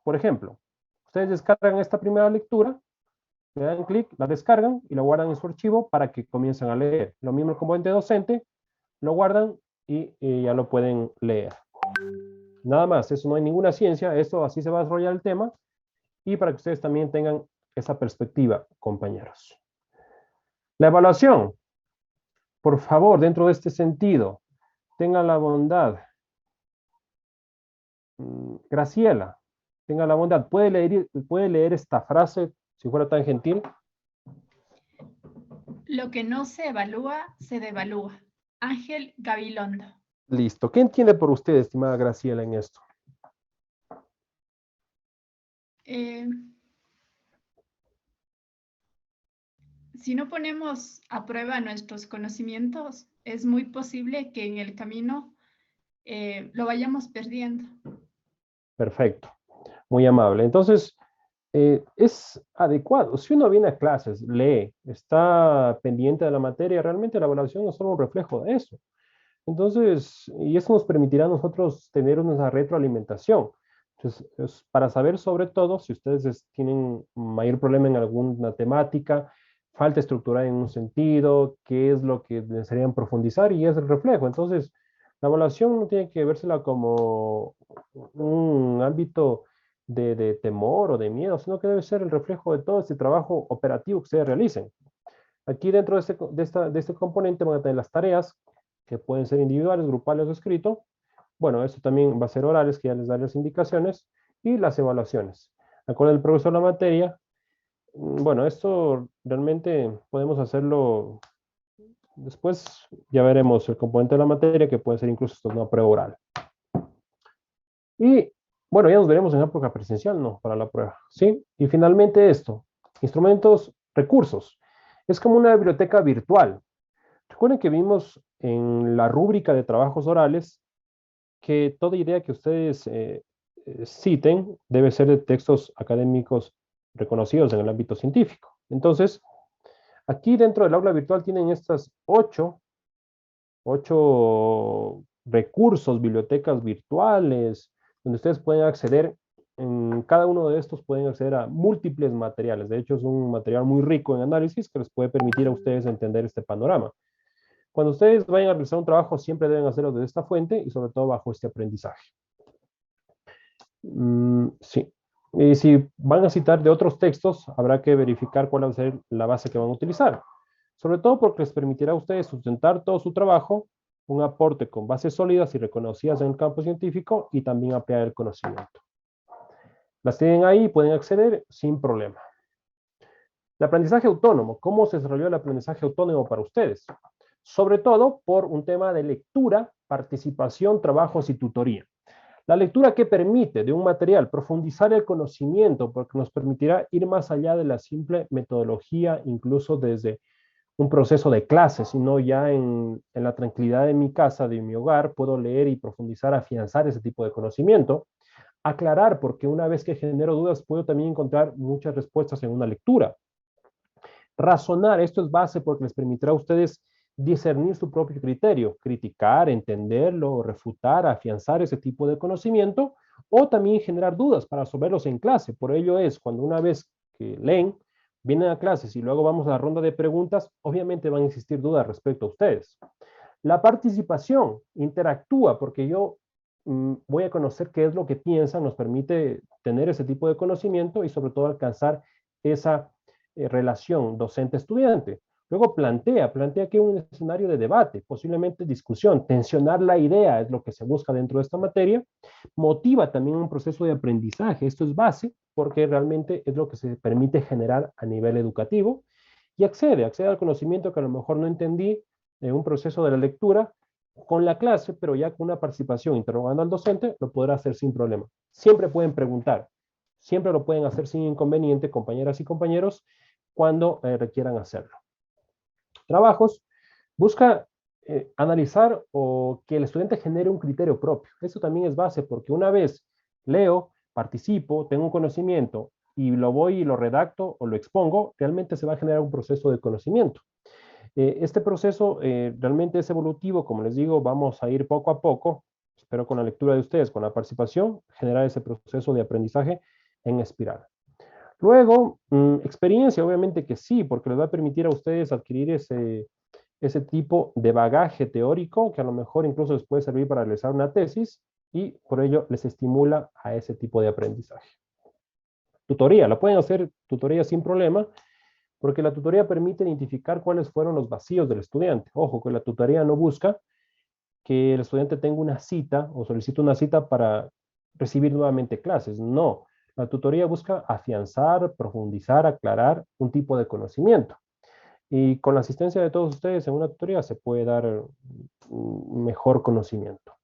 por ejemplo, ustedes descargan esta primera lectura, le dan clic, la descargan y la guardan en su archivo para que comiencen a leer. Lo mismo el componente docente, lo guardan y ya lo pueden leer. Nada más, eso no hay ninguna ciencia, esto así se va a desarrollar el tema y para que ustedes también tengan esa perspectiva, compañeros. La evaluación, por favor, dentro de este sentido, tengan la bondad. Graciela, tenga la bondad, ¿puede leer esta frase, si fuera tan gentil? Lo que no se evalúa, se devalúa. Ángel Gabilondo. Listo. ¿Qué entiende por usted, estimada Graciela, en esto? Si no ponemos a prueba nuestros conocimientos, es muy posible que en el camino lo vayamos perdiendo. Perfecto. Muy amable. Entonces, es adecuado. Si uno viene a clases, lee, está pendiente de la materia, realmente la evaluación es solo un reflejo de eso. Entonces, y eso nos permitirá a nosotros tener una retroalimentación. Entonces, es para saber sobre todo si ustedes tienen mayor problema en alguna temática, falta estructurar en un sentido, qué es lo que desearían profundizar y es el reflejo. Entonces, la evaluación no tiene que vérsela como un ámbito de temor o de miedo, sino que debe ser el reflejo de todo este trabajo operativo que ustedes realicen. Aquí dentro de este componente van a tener las tareas, que pueden ser individuales, grupales o escrito. Bueno, esto también va a ser orales, que ya les daré las indicaciones, y las evaluaciones. De acuerdo al profesor de la materia, bueno, esto realmente podemos hacerlo después, ya veremos el componente de la materia, que puede ser incluso esto una prueba oral. Y bueno, ya nos veremos en época presencial, ¿no? Para la prueba, ¿sí? Y finalmente esto, instrumentos, recursos. Es como una biblioteca virtual. Recuerden que vimos en la rúbrica de trabajos orales que toda idea que ustedes citen debe ser de textos académicos reconocidos en el ámbito científico. Entonces, aquí dentro del aula virtual tienen estas 8 recursos, bibliotecas virtuales, donde ustedes pueden acceder, en cada uno de estos pueden acceder a múltiples materiales. De hecho, es un material muy rico en análisis que les puede permitir a ustedes entender este panorama. Cuando ustedes vayan a realizar un trabajo, siempre deben hacerlo desde esta fuente y sobre todo bajo este aprendizaje. Sí. Y si van a citar de otros textos, habrá que verificar cuál va a ser la base que van a utilizar. Sobre todo porque les permitirá a ustedes sustentar todo su trabajo, un aporte con bases sólidas y reconocidas en el campo científico y también ampliar el conocimiento. Las tienen ahí y pueden acceder sin problema. El aprendizaje autónomo, ¿cómo se desarrolló el aprendizaje autónomo para ustedes? Sobre todo por un tema de lectura, participación, trabajos y tutoría. La lectura que permite de un material profundizar el conocimiento porque nos permitirá ir más allá de la simple metodología, incluso desde un proceso de clase, sino ya en la tranquilidad de mi casa, de mi hogar, puedo leer y profundizar, afianzar ese tipo de conocimiento, aclarar, porque una vez que genero dudas, puedo también encontrar muchas respuestas en una lectura. Razonar, esto es base porque les permitirá a ustedes discernir su propio criterio, criticar, entenderlo, refutar, afianzar ese tipo de conocimiento, o también generar dudas para resolverlos en clase. Por ello es, cuando una vez que leen, vienen a clases y luego vamos a la ronda de preguntas, obviamente van a existir dudas respecto a ustedes. La participación interactúa porque yo voy a conocer qué es lo que piensan, nos permite tener ese tipo de conocimiento y sobre todo alcanzar esa relación docente-estudiante. Luego plantea aquí un escenario de debate, posiblemente discusión, tensionar la idea es lo que se busca dentro de esta materia, motiva también un proceso de aprendizaje, esto es base, porque realmente es lo que se permite generar a nivel educativo, y accede al conocimiento que a lo mejor no entendí en un proceso de la lectura con la clase, pero ya con una participación interrogando al docente, lo podrá hacer sin problema. Siempre pueden preguntar, siempre lo pueden hacer sin inconveniente, compañeras y compañeros, cuando requieran hacerlo. Trabajos, busca analizar o que el estudiante genere un criterio propio. Eso también es base porque una vez leo, participo, tengo un conocimiento y lo voy y lo redacto o lo expongo, realmente se va a generar un proceso de conocimiento. Este proceso realmente es evolutivo, como les digo, vamos a ir poco a poco, espero con la lectura de ustedes, con la participación, generar ese proceso de aprendizaje en espiral. Luego, experiencia, obviamente que sí, porque les va a permitir a ustedes adquirir ese tipo de bagaje teórico que a lo mejor incluso les puede servir para realizar una tesis y por ello les estimula a ese tipo de aprendizaje. Tutoría, la pueden hacer tutoría sin problema, porque la tutoría permite identificar cuáles fueron los vacíos del estudiante. Ojo, que la tutoría no busca que el estudiante tenga una cita o solicite una cita para recibir nuevamente clases, no. La tutoría busca afianzar, profundizar, aclarar un tipo de conocimiento. Y con la asistencia de todos ustedes en una tutoría se puede dar un mejor conocimiento.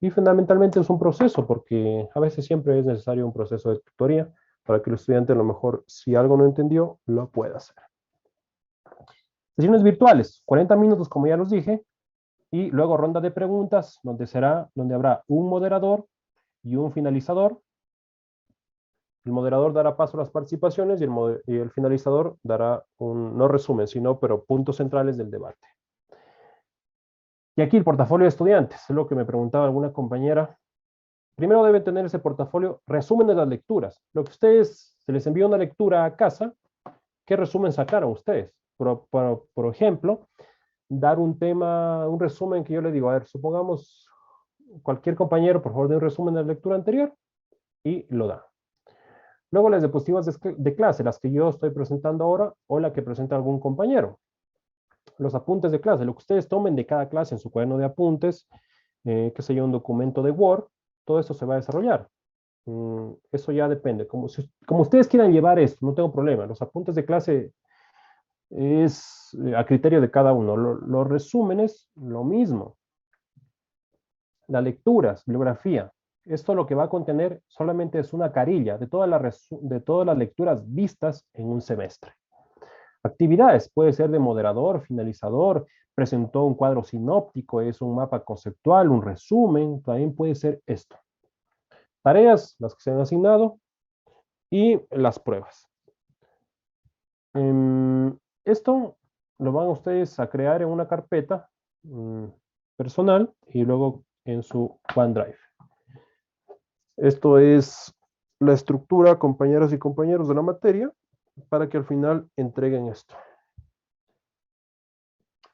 Y fundamentalmente es un proceso, porque a veces siempre es necesario un proceso de tutoría para que el estudiante a lo mejor, si algo no entendió, lo pueda hacer. Sesiones virtuales, 40 minutos como ya los dije, y luego ronda de preguntas, donde habrá un moderador y un finalizador. El moderador dará paso a las participaciones y el finalizador dará no resumen, sino pero puntos centrales del debate. Y aquí el portafolio de estudiantes, es lo que me preguntaba alguna compañera. Primero deben tener ese portafolio, resumen de las lecturas. Lo que ustedes, se les envía una lectura a casa, ¿qué resumen sacaron ustedes? Por ejemplo, dar un tema, un resumen que yo le digo, a ver, supongamos cualquier compañero, por favor, dé un resumen de la lectura anterior y lo da. Luego las diapositivas de clase, las que yo estoy presentando ahora o la que presenta algún compañero. Los apuntes de clase, lo que ustedes tomen de cada clase en su cuaderno de apuntes, qué sé yo, un documento de Word, todo esto se va a desarrollar. Eso ya depende. Como ustedes quieran llevar esto, no tengo problema. Los apuntes de clase es a criterio de cada uno. Los resúmenes, lo mismo. Las lecturas, bibliografía. Esto lo que va a contener solamente es una carilla de todas las lecturas vistas en un semestre. Actividades, puede ser de moderador, finalizador, presentó un cuadro sinóptico, es un mapa conceptual, un resumen, también puede ser esto. Tareas, las que se han asignado, y las pruebas. Esto lo van ustedes a crear en una carpeta personal y luego en su OneDrive. Esto es la estructura, compañeras y compañeros de la materia, para que al final entreguen esto.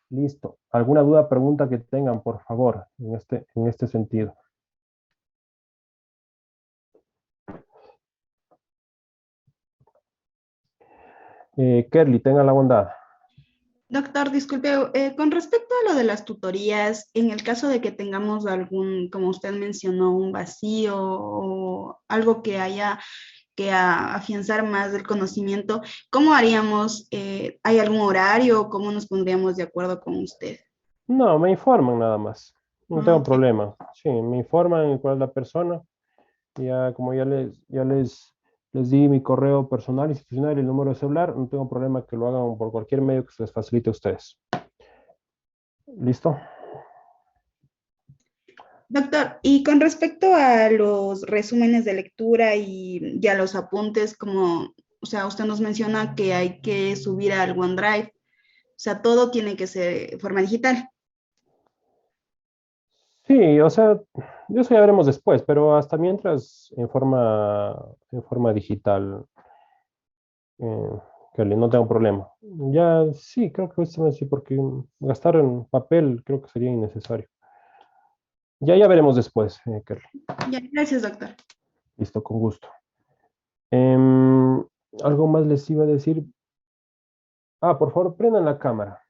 Listo. ¿Alguna duda, pregunta que tengan, por favor, en este sentido? Kerly, tenga la bondad. Doctor, disculpe, con respecto a lo de las tutorías, en el caso de que tengamos algún, como usted mencionó, un vacío o algo que que afianzar más el conocimiento, ¿cómo haríamos? ¿Hay algún horario? ¿Cómo nos pondríamos de acuerdo con usted? No, me informan nada más. No tengo Ok. problema. Sí, me informan cuál es la persona. Ya, como les di mi correo personal, institucional y el número de celular, no tengo problema que lo hagan por cualquier medio que se les facilite a ustedes. ¿Listo? Doctor, y con respecto a los resúmenes de lectura y a los apuntes, como, o sea, usted nos menciona que hay que subir al OneDrive, o sea, todo tiene que ser de forma digital. Sí, o sea, de eso ya veremos después, pero hasta mientras en forma digital, eh, Kelly, no tengo problema. Ya sí, creo que sí, porque gastar en papel creo que sería innecesario. Ya veremos después, Kelly. Ya, gracias, doctor. Listo, con gusto. Algo más les iba a decir. Por favor, prendan la cámara.